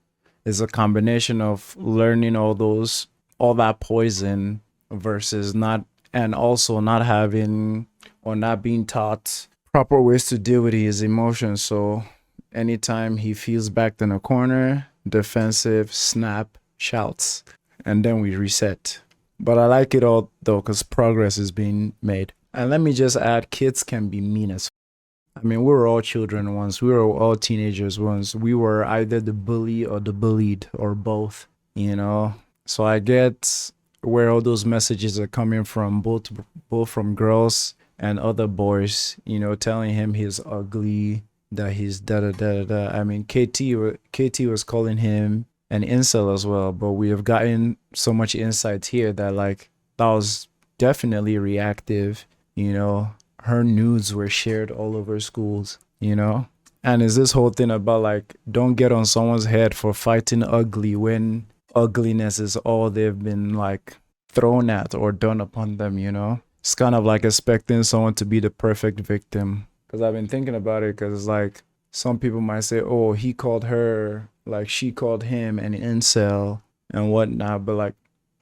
It's a combination of learning all that poison versus not, and also not having or not being taught proper ways to deal with his emotions. So anytime he feels backed in a corner, defensive, snap, shouts, and then we reset. But I like it all though, because progress is being made. And let me just add, kids can be mean as I mean, we were all children once. We were all teenagers once. We were either the bully or the bullied or both, you know. So I get where all those messages are coming from, both from girls and other boys, you know, telling him he's ugly, that he's da-da-da-da-da. I mean, KT was calling him an incel as well, but we have gotten so much insight here that, like, that was definitely reactive, you know. Her nudes were shared all over schools, you know. And it's this whole thing about, like, don't get on someone's head for fighting ugly when ugliness is all they've been, like, thrown at or done upon them, you know. It's kind of like expecting someone to be the perfect victim. Because I've been thinking about it, because, like, some people might say, oh, he called her, like, she called him an incel and whatnot. But, like,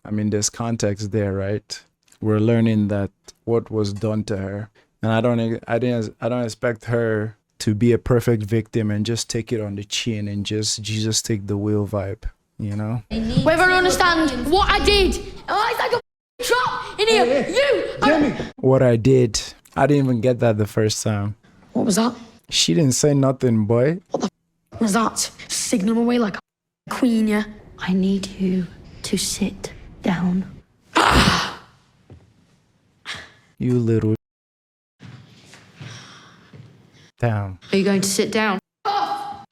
I mean, there's context there, right? We're learning that what was done to her. And I don't expect her to be a perfect victim and just take it on the chin and just Jesus take the wheel vibe, you know? Whether I understand what I did. Oh, it's like a trap in here. Jamie! What I did, I didn't even get that the first time. What was that? She didn't say nothing, boy. What was that? Signal away like a queen, yeah? I need you to sit down. You little damn. Are you going to sit down?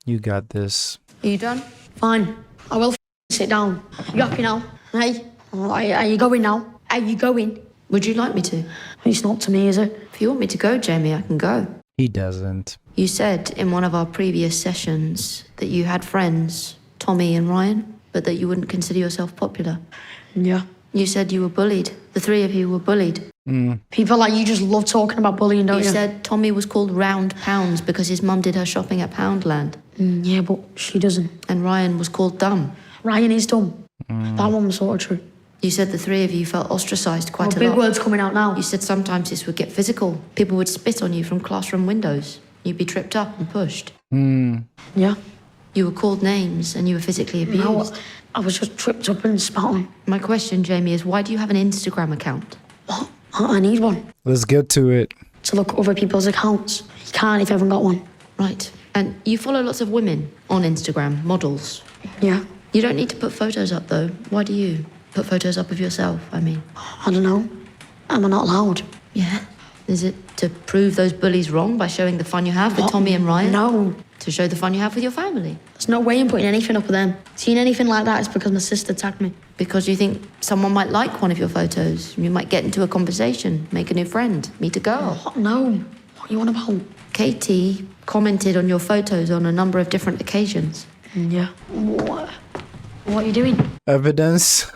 You got this. Are you done? Fine. I will sit down. You happy now? Hey? Are you going now? Are you going? Would you like me to? It's not to me, is it? If you want me to go, Jamie, I can go. He doesn't. You said in one of our previous sessions that you had friends, Tommy and Ryan, but that you wouldn't consider yourself popular. Yeah. You said you were bullied. The three of you were bullied. People like you just love talking about bullying, don't You you? said Tommy was called Round Pounds because his mum did her shopping at Poundland. Yeah, but she doesn't. And Ryan was called Dumb. Ryan is dumb. That one was sort of true. You said the three of you felt ostracised quite a Big lot. words coming out now. You said sometimes this would get physical. People would spit on you from classroom windows. You'd be tripped up and pushed. Yeah. You were called names and you were physically No, abused. I was just tripped up and spat on. My question, Jamie, is why do you have an Instagram account? What? I need one. Let's get to it. To look at other people's accounts. You can't if you haven't got one. Right. And you follow lots of women on Instagram, models. Yeah. You don't need to put photos up, though. Why do you put photos up of yourself, I mean? I don't know. Am I not allowed? Yeah. Is it to prove those bullies wrong by showing the fun you have with What? Tommy and Ryan? No. To show the fun you have with your family? There's no way I'm putting anything up of them. Seeing anything like that is because my sister tagged me. Because you think someone might like one of your photos. You might get into a conversation, make a new friend, meet a girl. What? No. What are you on about? Katie commented on your photos on a number of different occasions. Yeah. What are you doing? Evidence.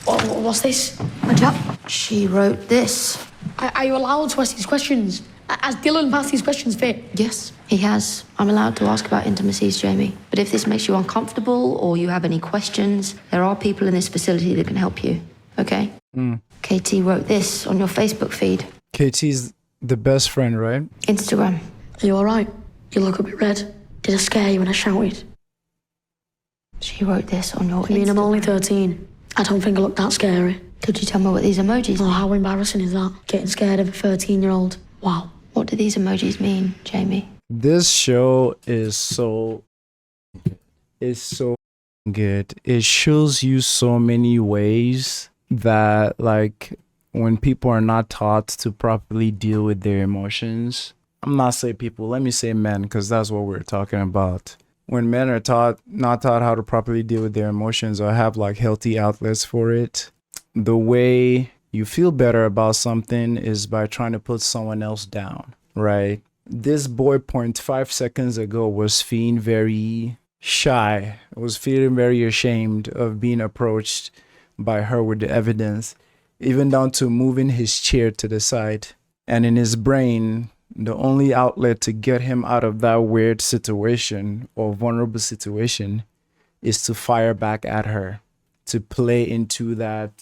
What's this? A chat? She wrote this. Are you allowed to ask these questions? Has Dylan passed these questions fit? Yes, he has. I'm allowed to ask about intimacies, Jamie. But if this makes you uncomfortable or you have any questions, there are people in this facility that can help you, okay? KT wrote this on your Facebook feed. KT's the best friend, right? Instagram. Are you all right? You look a bit red. Did I scare you when I shouted? She wrote this on your I mean, I'm Instagram. only 13. I don't think I look that scary. Could you tell me what these emojis Oh, mean? how embarrassing is that? Getting scared of a 13-year-old. Wow. What do these emojis mean, Jamie? This show is so good. It shows you so many ways that, like, when people are not taught to properly deal with their emotions. I'm not saying people, let me say men, because that's what we're talking about. When men are not taught how to properly deal with their emotions or have like healthy outlets for it, the way you feel better about something is by trying to put someone else down, right? This boy 0.5 seconds ago was feeling very shy, was feeling very ashamed of being approached by her with the evidence, even down to moving his chair to the side. And in his brain, the only outlet to get him out of that weird situation or vulnerable situation is to fire back at her, to play into that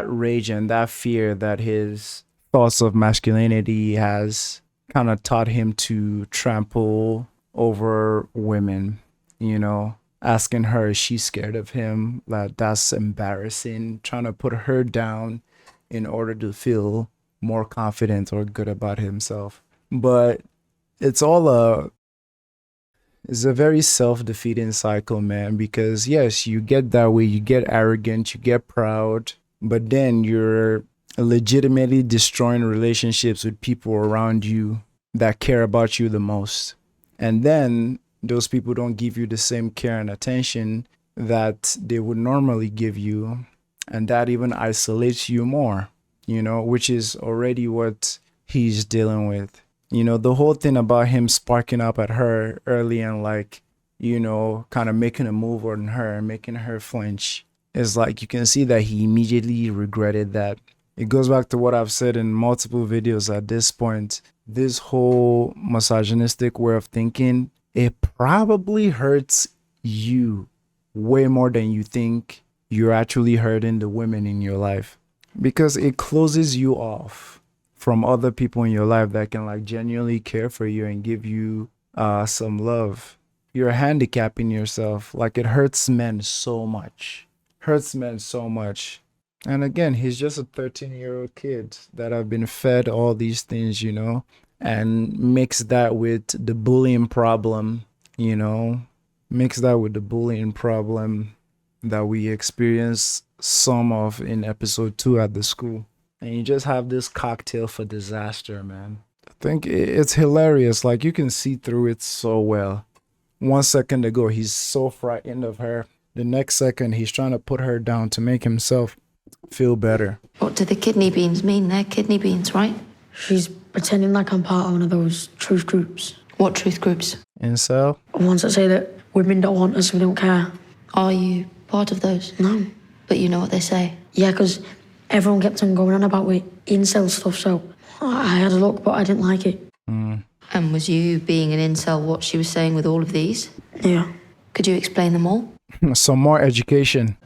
rage and that fear that his thoughts of masculinity has kind of taught him to trample over women, you know, asking her if she's scared of him. That's embarrassing, trying to put her down in order to feel more confident or good about himself. But it's a very self-defeating cycle, man, because yes, you get that way, you get arrogant, you get proud, but then you're legitimately destroying relationships with people around you that care about you the most. And then those people don't give you the same care and attention that they would normally give you. And that even isolates you more, you know, which is already what he's dealing with. You know, the whole thing about him sparking up at her early and like, you know, kind of making a move on her, making her flinch, is like you can see that he immediately regretted that. It goes back to what I've said in multiple videos at this point. This whole misogynistic way of thinking, it probably hurts you way more than you think you're actually hurting the women in your life, because it closes you off from other people in your life that can like genuinely care for you and give you some love. You're handicapping yourself. Like, it hurts men so much. And again, he's just a 13-year-old kid that have been fed all these things, you know, and mix that with the bullying problem, you know, that we experience some of in episode 2 at the school. And you just have this cocktail for disaster, man. I think it's hilarious. Like, you can see through it so well. 1 second ago, he's so frightened of her. The next second, he's trying to put her down to make himself feel better. What do the kidney beans mean? They're kidney beans, right? She's pretending like I'm part of one of those truth groups. What truth groups? Incel? Ones that say that women don't want us, we don't care. Are you part of those? No. But you know what they say. Yeah, because everyone kept on going on about with incel stuff, so I had a look, but I didn't like it. And was you being an incel what she was saying with all of these? Yeah. Could you explain them all? Some more education.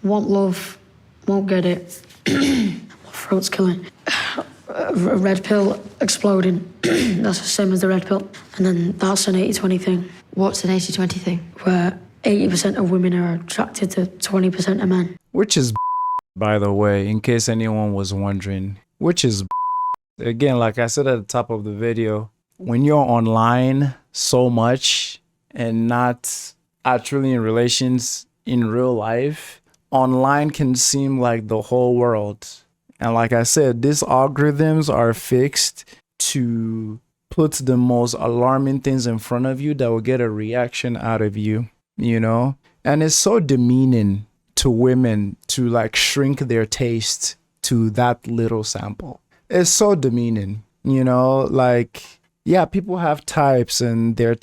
Want love, won't get it. My throat's killing. A red pill exploding. That's the same as the red pill. And then that's an 80-20 thing, What's an 80-20 thing? where 80% of women are attracted to 20% of men. Which is by the way, in case anyone was wondering, which is again, like I said at the top of the video, when you're online so much and not actually in relations in real life, online can seem like the whole world. And like I said, these algorithms are fixed to put the most alarming things in front of you that will get a reaction out of you, you know? And it's so demeaning to women to like shrink their taste to that little sample. It's so demeaning, you know? Like, yeah, people have types and their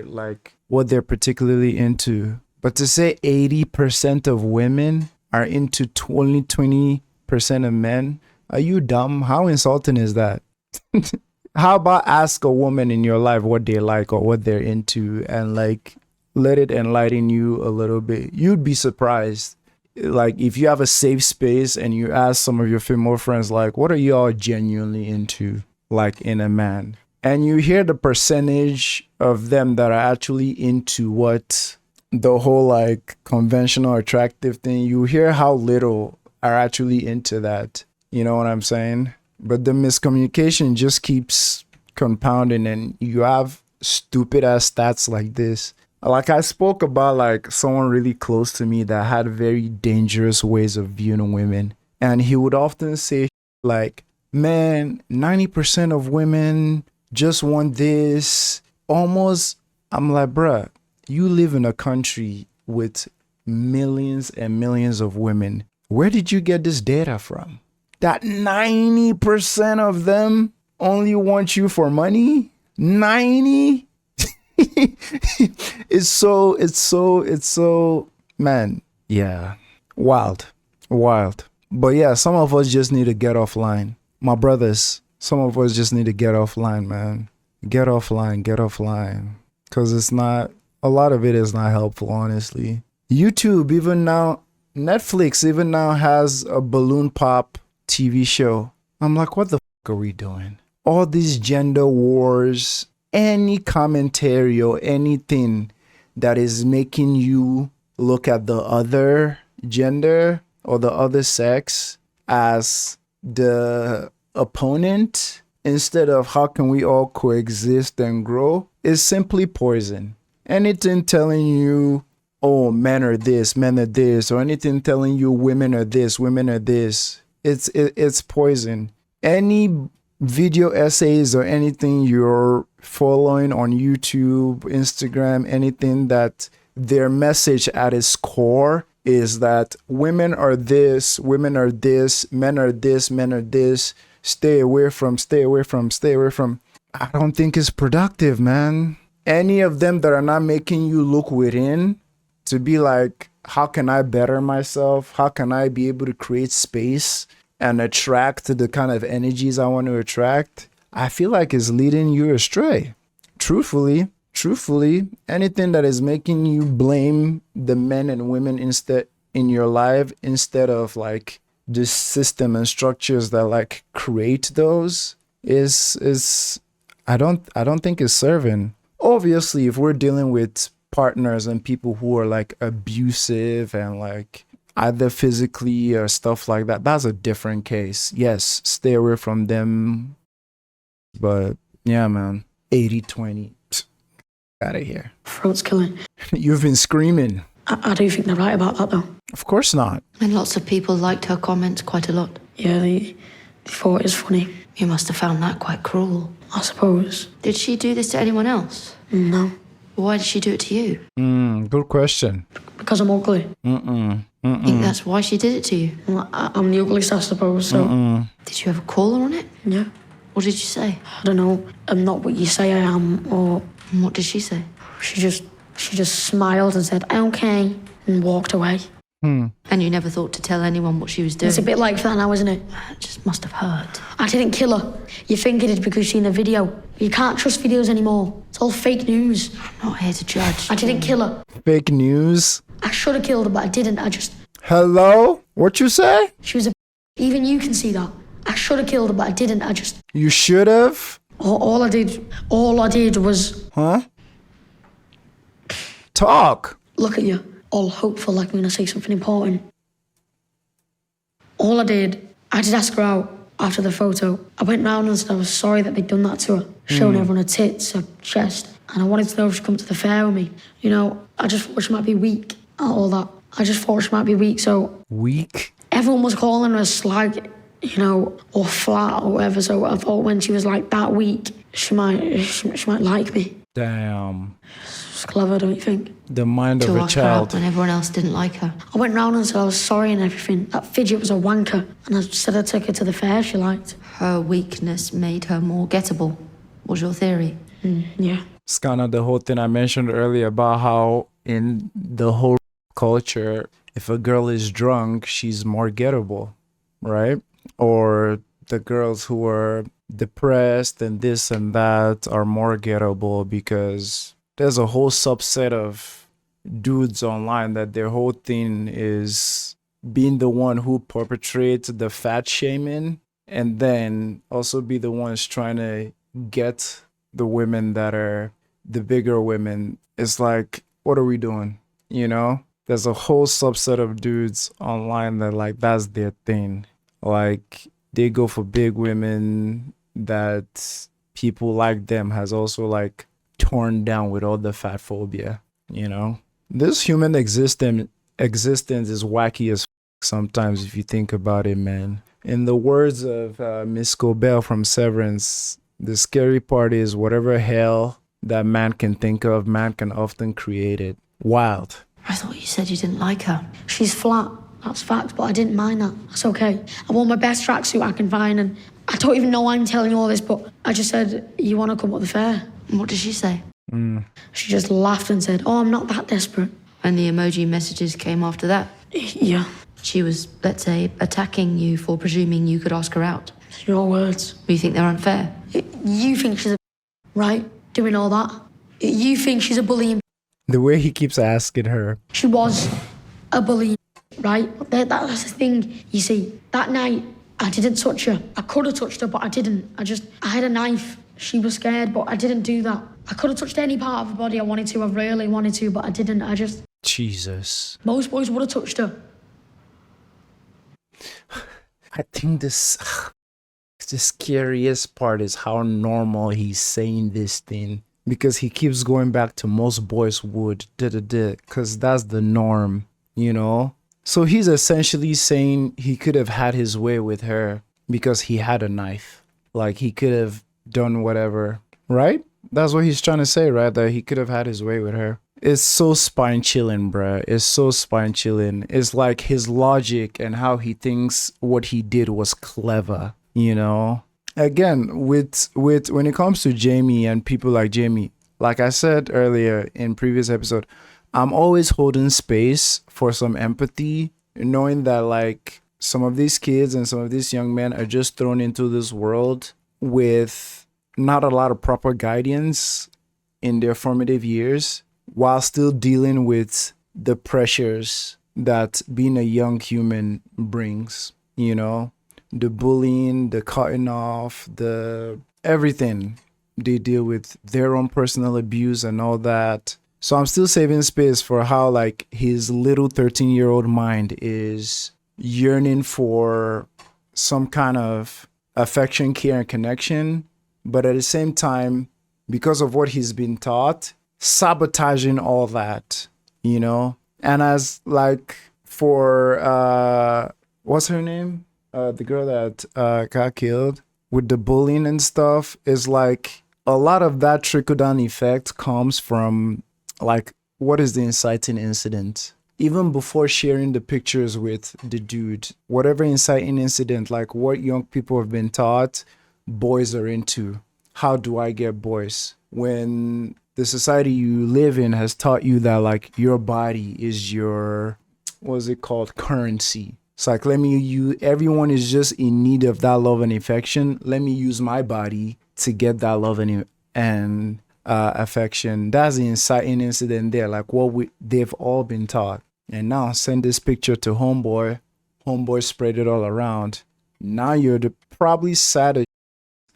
like what they're particularly into. But to say 80% of women are into only 20% 90% of men, are you dumb? How insulting is that? How about ask a woman in your life what they like or what they're into and like let it enlighten you a little bit. You'd be surprised. Like if you have a safe space and you ask some of your female friends like what are you all genuinely into like in a man, and you hear the percentage of them that are actually into what the whole like conventional attractive thing, you hear how little are actually into that. You know what I'm saying? But the miscommunication just keeps compounding and you have stupid ass stats like this. Like I spoke about like someone really close to me that had very dangerous ways of viewing women. And he would often say like, man, 90% of women just want this. Almost, I'm like, bruh, you live in a country with millions and millions of women. Where did you get this data from? That 90% of them only want you for money? 90? It's so, man, yeah, wild. But yeah, some of us just need to get offline. My brothers, some of us just need to get offline, man. Get offline. Because it's not, a lot of it is not helpful, honestly. YouTube, even now, Netflix even now has a balloon pop TV show. I'm like, what the fuck are we doing? All these gender wars, any commentary or anything that is making you look at the other gender or the other sex as the opponent instead of how can we all coexist and grow is simply poison. Anything telling you, oh, men are this, or anything telling you women are this, it's poison. Any video essays or anything you're following on YouTube, Instagram, anything that their message at its core is that women are this, men are this, men are this, stay away from. I don't think it's productive, man. Any of them that are not making you look within to be like, how can I better myself? How can I be able to create space and attract the kind of energies I want to attract? I feel like it's leading you astray. Truthfully, anything that is making you blame the men and women instead in your life instead of like the system and structures that like create those is I don't think it's serving. Obviously, if we're dealing with partners and people who are like abusive and like either physically or stuff like that, that's a different case. Yes, stay away from them. But yeah, man, 80-20, out of here. Throat's killing. You've been screaming. I do think they're right about that, though. Of course not. And lots of people liked her comments quite a lot. Yeah, they thought it was funny. You must have found that quite cruel. I suppose. Did she do this to anyone else? No. Why did she do it to you? Good question. Because I'm ugly. I think that's why she did it to you. Well, I'm the ugliest, I suppose, so... Did you ever call her on it? Yeah. What did you say? I don't know. I'm not what you say I am, or... And what did she say? She just smiled and said, okay, and walked away. And you never thought to tell anyone what she was doing? It's a bit like that now, isn't it? It just must have hurt. I didn't kill her. You think it is because you've seen the video. You can't trust videos anymore. It's all fake news. I'm not here to judge. I didn't kill her. Fake news. I should have killed her, but I didn't. Hello? What you say? She was a... Even you can see that. I should have killed her, but I didn't. You should have? All I did was... Huh? Talk. Look at you, all hopeful like I'm going to say something important. All I did ask her out after the photo. I went round and said I was sorry that they'd done that to her, showing everyone her tits, her chest, and I wanted to know if she'd come to the fair with me. You know, I just thought she might be weak at all that. I just thought she might be weak, so... Weak? Everyone was calling her a slag, you know, or flat or whatever, so I thought when she was like that weak, she might like me. Damn. It's clever, don't you think? The mind of a Lock her up child. when everyone else didn't like her. I went round and said I was sorry and everything. That fidget was a wanker. And I said I took her to the fair she liked. Her weakness made her more gettable, was your theory? Yeah. It's kind of the whole thing I mentioned earlier about how in the whole culture, if a girl is drunk, she's more gettable. right? Or the girls who are depressed and this and that are more gettable because there's a whole subset of dudes online that their whole thing is being the one who perpetrates the fat shaming and then also be the ones trying to get the women that are the bigger women. It's like, what are we doing? You know? There's a whole subset of dudes online that like that's their thing. Like they go for big women that people like them has also like torn down with all the fat phobia, you know? This human existence is wacky as sometimes if you think about it, man. In the words of Miss Cobell from Severance, the scary part is whatever hell that man can think of, man can often create it. Wild. I thought you said you didn't like her. She's flat, that's fact, but I didn't mind that. That's okay. I wore my best tracksuit I can find, and I don't even know why I'm telling you all this, but I just said, you want to come up the fair? And what did she say? She just laughed and said, oh, I'm not that desperate. And the emoji messages came after that. Yeah, She was, let's say, attacking you for presuming you could ask her out. it's your words. You think they're unfair? You think she's a right, doing all that? You think she's a bully and The way he keeps asking her. she was a bully, right? That's the thing, you see. That night, I didn't touch her. I could have touched her, but I didn't. I had a knife. She was scared, but I didn't do that. I could have touched any part of her body I wanted to. I really wanted to, but I didn't. Jesus. Most boys would have touched her. I think the scariest part is how normal he's saying this thing because he keeps going back to most boys would because that's the norm, you know? So he's essentially saying he could have had his way with her because he had a knife. Like he could have done whatever, right? That's what he's trying to say, right? That he could have had his way with her. It's so spine chilling, bruh. It's so spine chilling. It's like his logic and how he thinks what he did was clever, you know? Again, with when it comes to Jamie and people like Jamie, like I said earlier in previous episode, I'm always holding space for some empathy, knowing that like some of these kids and some of these young men are just thrown into this world with not a lot of proper guidance in their formative years while still dealing with the pressures that being a young human brings, you know, the bullying, the cutting off, the everything they deal with, their own personal abuse and all that. So I'm still saving space for how like his little 13-year-old mind is yearning for some kind of affection, care, and connection. But at the same time, because of what he's been taught, sabotaging all that, you know? And as like for, what's her name? The girl that got killed with the bullying and stuff is like a lot of that trickle down effect comes from like, what is the inciting incident? Even before sharing the pictures with the dude, whatever inciting incident, like what young people have been taught, boys are into. How do I get boys? When the society you live in has taught you that like your body is your, what's it called? Currency. It's like, everyone is just in need of that love and affection. Let me use my body to get that love and affection. That's the inciting incident there, like what they've all been taught. And now send this picture to homeboy. Homeboy spread it all around. Now you're probably sad,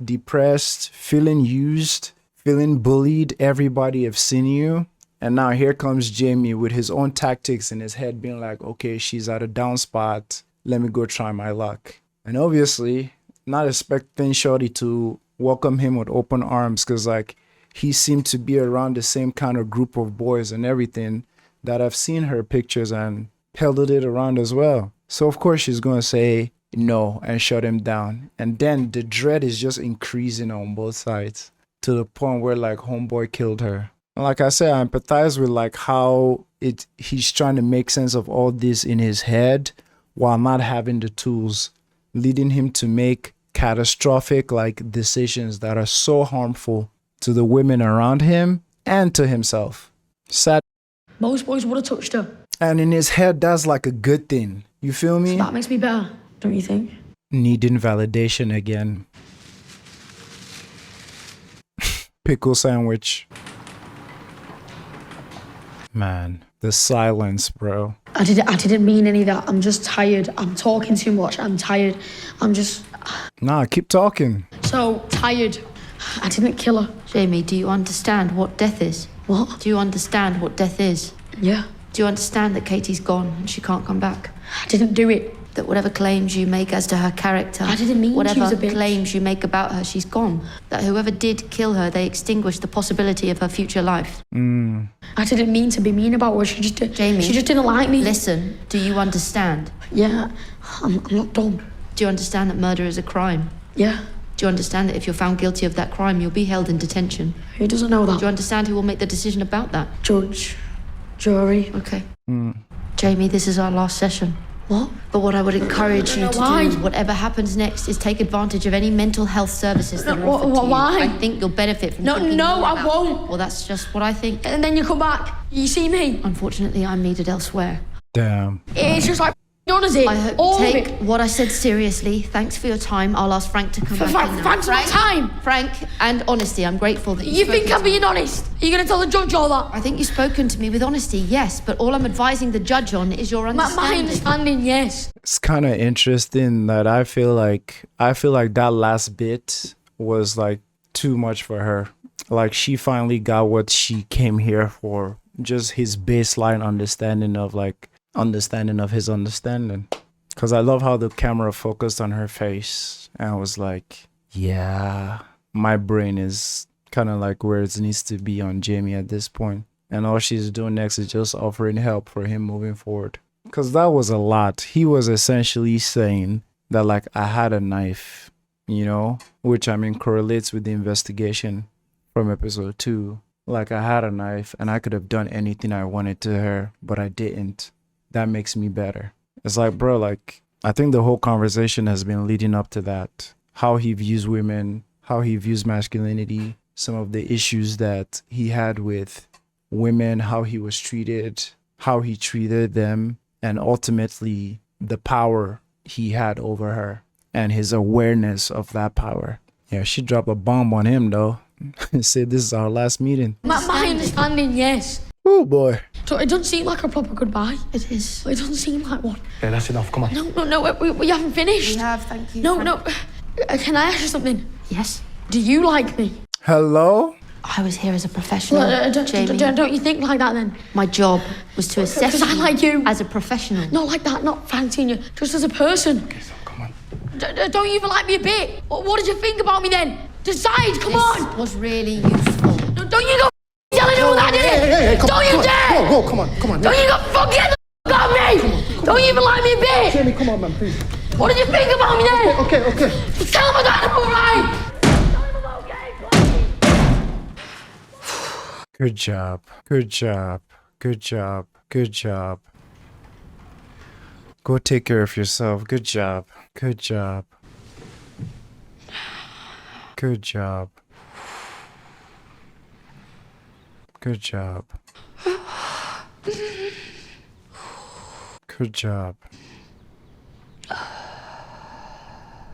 depressed, feeling used, feeling bullied. Everybody have seen you. And now here comes Jamie with his own tactics in his head being like, okay, she's at a down spot. Let me go try my luck. And obviously not expecting Shorty to welcome him with open arms because like he seemed to be around the same kind of group of boys and everything that I've seen her pictures and peddled it around as well. So of course she's going to say no and shut him down. And then the dread is just increasing on both sides to the point where like homeboy killed her. And like I said, I empathize with like how he's trying to make sense of all this in his head while not having the tools, leading him to make catastrophic like decisions that are so harmful to the women around him and to himself. Sad. Most boys would have touched her. And in his head, that's like a good thing. You feel me? That makes me better. Don't you think? Needing validation again. Pickle sandwich. Man, the silence, bro. I didn't mean any of that. I'm just tired. I'm talking too much. I'm tired. I'm just Nah, keep talking. so tired. I didn't kill her. Jamie, do you understand what death is? What? Do you understand what death is? Yeah. Do you understand that Katie's gone and she can't come back? I didn't do it. That whatever claims you make as to her character, I didn't mean she whatever was a bitch. claims you make about her, she's gone. That whoever did kill her, they extinguished the possibility of her future life. I didn't mean to be mean about her. She just Jamie, she just didn't like me. Listen, do you understand? Yeah. I'm not dumb. Do you understand that murder is a crime? Yeah. Do you understand that if you're found guilty of that crime, you'll be held in detention? Who doesn't know that? Do you understand who will make the decision about that? Judge. Jury. Okay. Jamie, this is our last session. What? But what I would encourage you to Why? do, whatever happens next, is take advantage of any mental health services that are offered to you. Why? I think you'll benefit from No, thinking no, more I about won't. it. Well, that's just what I think. And then you come back. You see me. Unfortunately, I'm needed elsewhere. Damn. It's just like done as it. I hope All you of take it. what I said seriously. Thanks for your time. I'll ask Frank to come back in now. Frank's my time. Frank, and honesty, I'm grateful that You think spoken I'm to me. being honest? Are you going to tell the judge all that? I think you've spoken to me with honesty, yes, but all I'm advising the judge on is your My understanding. understanding, yes. It's kind of interesting that I feel like that last bit was like too much for her. Like she finally got what she came here for. Just his baseline understanding of his understanding. Because I love how the camera focused on her face. And I was like, yeah, my brain is kind of like where it needs to be on Jamie at this point. And all she's doing next is just offering help for him moving forward. Because that was a lot. He was essentially saying that, like, I had a knife, you know, which I mean correlates with the investigation from episode 2. Like, I had a knife and I could have done anything I wanted to her, but I didn't. That makes me better. It's like, bro, like, I think the whole conversation has been leading up to that. How he views women, how he views masculinity, some of the issues that he had with women, how he was treated, how he treated them, and ultimately the power he had over her and his awareness of that power. Yeah, she dropped a bomb on him, though. Said this is our last meeting. My understanding, yes. Oh, boy. So it doesn't seem like a proper goodbye. It is. It doesn't seem like one. Yeah, that's enough. Come on. No, we haven't finished. We have, thank you. No. Can I ask you something? Yes? Do you like me? Hello? I was here as a professional, Jamie. Don't you think like that then? My job was to assess Because I like you. as a professional. Not like that, not fancying you, just as a person. Okay, so come on. Don't you even like me a bit? What did you think about me then? Decide, come This on! was really useful. Don't you go telling everyone that I did it! come Don't on, you come on. dare! Whoa, come on. Don't you go fucking got me! Don't you even like me a bit! Jamie, come on, man, please. What did you think about me then? Okay. Just tell them I got it all right! Good job. Good job. Good job. Good job. Go take care of yourself. Good job. Good job. Good job. Good job. Good job.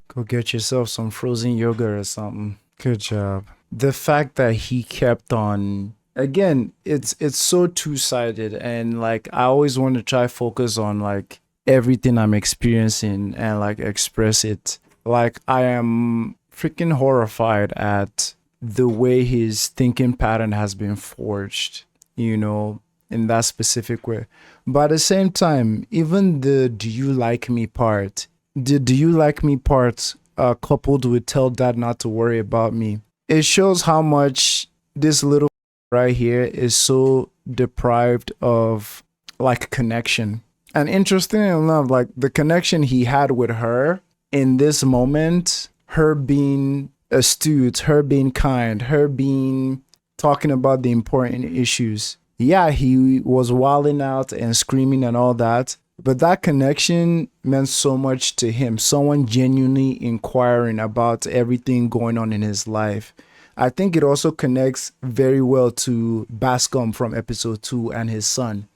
Go get yourself some frozen yogurt or something. Good job. The fact that he kept on, again, it's so two-sided, and like I always want to try focus on like everything I'm experiencing and like express it. Like I am freaking horrified at the way his thinking pattern has been forged, you know, in that specific way. But at the same time, even the do you like me part, the do you like me part coupled with tell dad not to worry about me, it shows how much this little right here is so deprived of like connection. And interesting enough, like the connection he had with her in this moment, her being astute, her being kind, her being talking about the important issues. Yeah, he was wilding out and screaming and all that, but that connection meant so much to him. Someone genuinely inquiring about everything going on in his life. I think it also connects very well to Bascom from episode 2 and his son,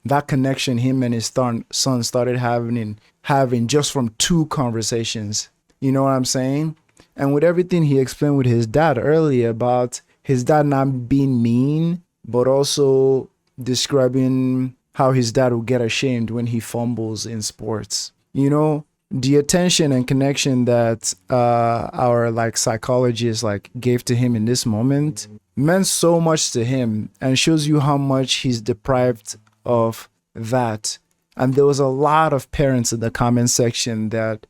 that connection him and his son started having just from 2 conversations. You know what I'm saying? And with everything he explained with his dad earlier about his dad not being mean, but also describing how his dad will get ashamed when he fumbles in sports. You know, the attention and connection that our like psychologist like gave to him in this moment meant so much to him, and shows you how much he's deprived of that. And there was a lot of parents in the comment section that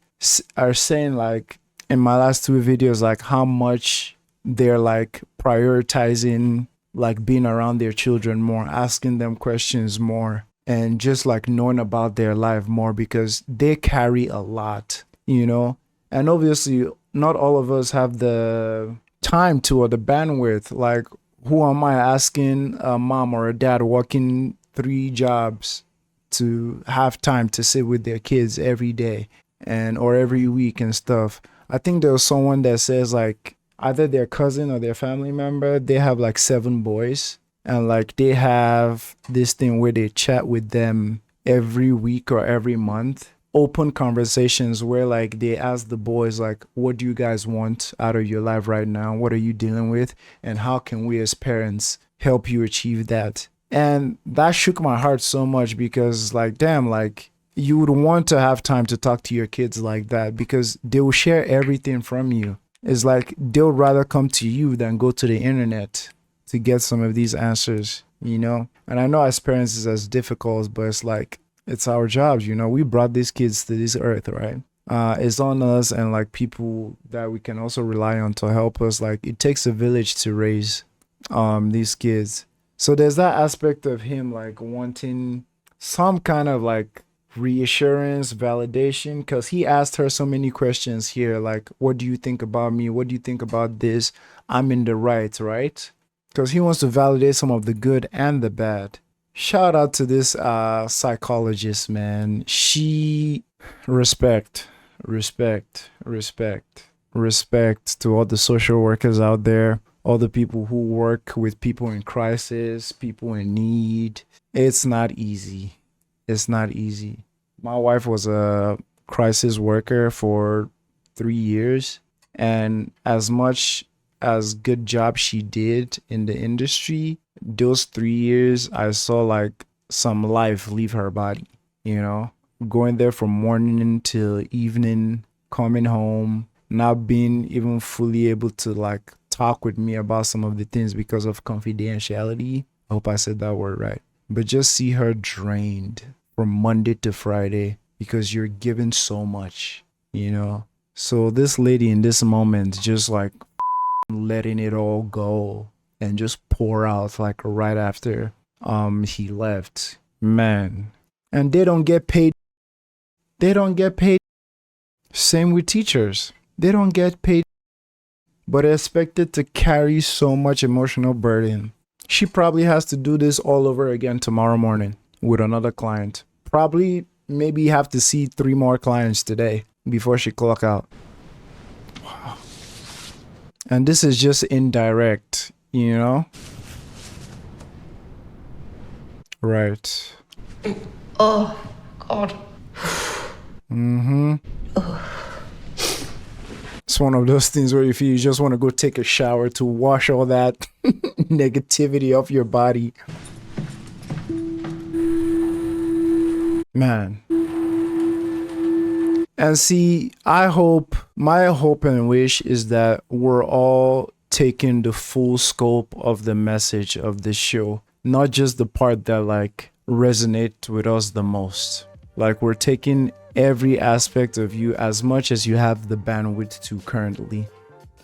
are saying, like, in my last 2 videos, like how much they're like prioritizing like being around their children more, asking them questions more, and just like knowing about their life more, because they carry a lot, you know. And obviously not all of us have the time to, or the bandwidth. Like, who am I asking a mom or a dad working 3 jobs to have time to sit with their kids every day and or every week and stuff? I think there was someone that says like either their cousin or their family member, they have like 7 boys, and like they have this thing where they chat with them every week or every month, open conversations where like they ask the boys like, what do you guys want out of your life right now? What are you dealing with? And how can we as parents help you achieve that? And that shook my heart so much, because like, damn, like you would want to have time to talk to your kids like that, because they will share everything from you. It's like they'll rather come to you than go to the internet to get some of these answers, you know? And I know as parents it's as difficult, but it's like, it's our jobs, you know? We brought these kids to this earth, right? It's on us, and like people that we can also rely on to help us. Like, it takes a village to raise these kids. So there's that aspect of him like wanting some kind of like reassurance, validation, because he asked her so many questions here, like, what do you think about me? What do you think about this? I'm in the right? Because he wants to validate some of the good and the bad. Shout out to this psychologist, man. She respect to all the social workers out there, all the people who work with people in crisis, people in need. It's not easy. My wife was a crisis worker for 3 years, and as much as good job she did in the industry, those 3 years I saw like some life leave her body, you know, going there from morning till evening, coming home, not being even fully able to like talk with me about some of the things because of confidentiality. I hope I said that word right. But just see her drained from Monday to Friday, because you're given so much, you know. So this lady in this moment just like letting it all go and just pour out like right after he left, man. And they don't get paid. Same with teachers, they don't get paid, but are expected to carry so much emotional burden. She probably has to do this all over again tomorrow morning with another client. Probably maybe have to see 3 more clients today before she clock out. Wow. And this is just indirect, you know? Right. Oh, God. It's one of those things where if you just want to go take a shower to wash all that negativity off your body. Man. And see, my hope and wish is that we're all taking the full scope of the message of this show, not just the part that like resonate with us the most. Like, we're taking every aspect of you as much as you have the bandwidth to currently,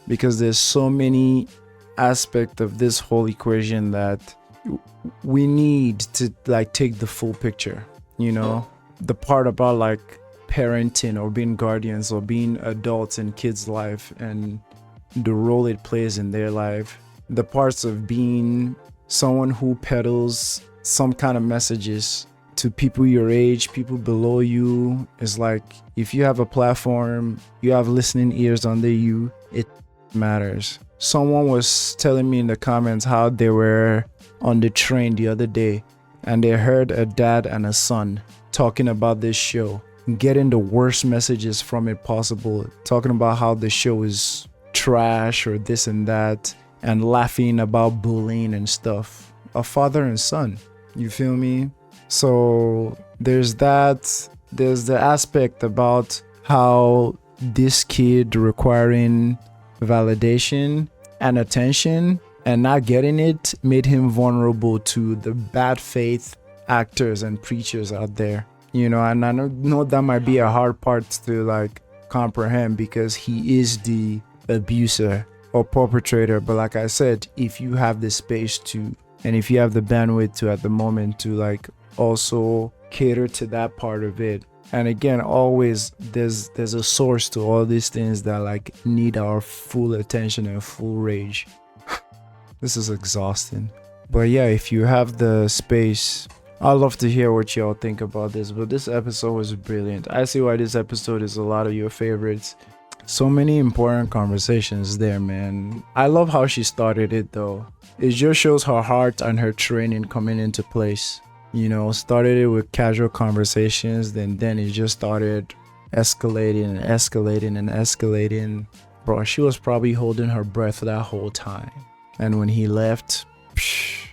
because there's so many aspects of this whole equation that we need to like take the full picture, you know. The part about like parenting or being guardians or being adults in kids' life and the role it plays in their life, the parts of being someone who peddles some kind of messages to people your age, people below you. Is like, if you have a platform, you have listening ears under you, it matters. Someone was telling me in the comments how they were on the train the other day, and they heard a dad and a son talking about this show, getting the worst messages from it possible, talking about how the show is trash or this and that, and laughing about bullying and stuff. A father and son, you feel me? So there's that. There's the aspect about how this kid requiring validation and attention and not getting it made him vulnerable to the bad faith actors and preachers out there. You know, and I know that might be a hard part to like comprehend because he is the abuser or perpetrator. But like I said, if you have the space to, and if you have the bandwidth to at the moment to like also cater to that part of it. And again, always there's a source to all these things that like need our full attention and full rage. This is exhausting. But yeah, if you have the space, I'd love to hear what y'all think about this. But this episode was brilliant. I see why this episode is a lot of your favorites. So many important conversations there, man. I love how she started it though. It just shows her heart and her training coming into place. You know, started it with casual conversations, then it just started escalating and escalating and escalating. Bro, she was probably holding her breath that whole time. And when he left, psh.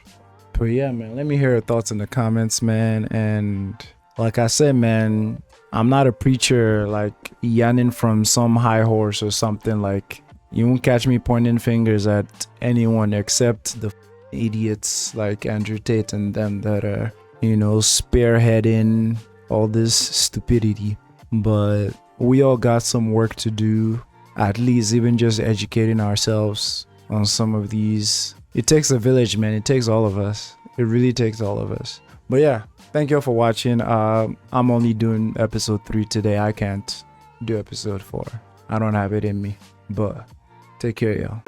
But yeah, man, let me hear your thoughts in the comments, man. And like I said, man, I'm not a preacher like yanning from some high horse or something. Like, you won't catch me pointing fingers at anyone except the idiots like Andrew Tate and them that are, you know, spearheading all this stupidity. But we all got some work to do, at least even just educating ourselves on some of these. It takes a village, man. It takes all of us. It really takes all of us. But yeah, thank you all for watching. I'm only doing episode 3 today. I can't do episode 4. I don't have it in me. But take care, y'all.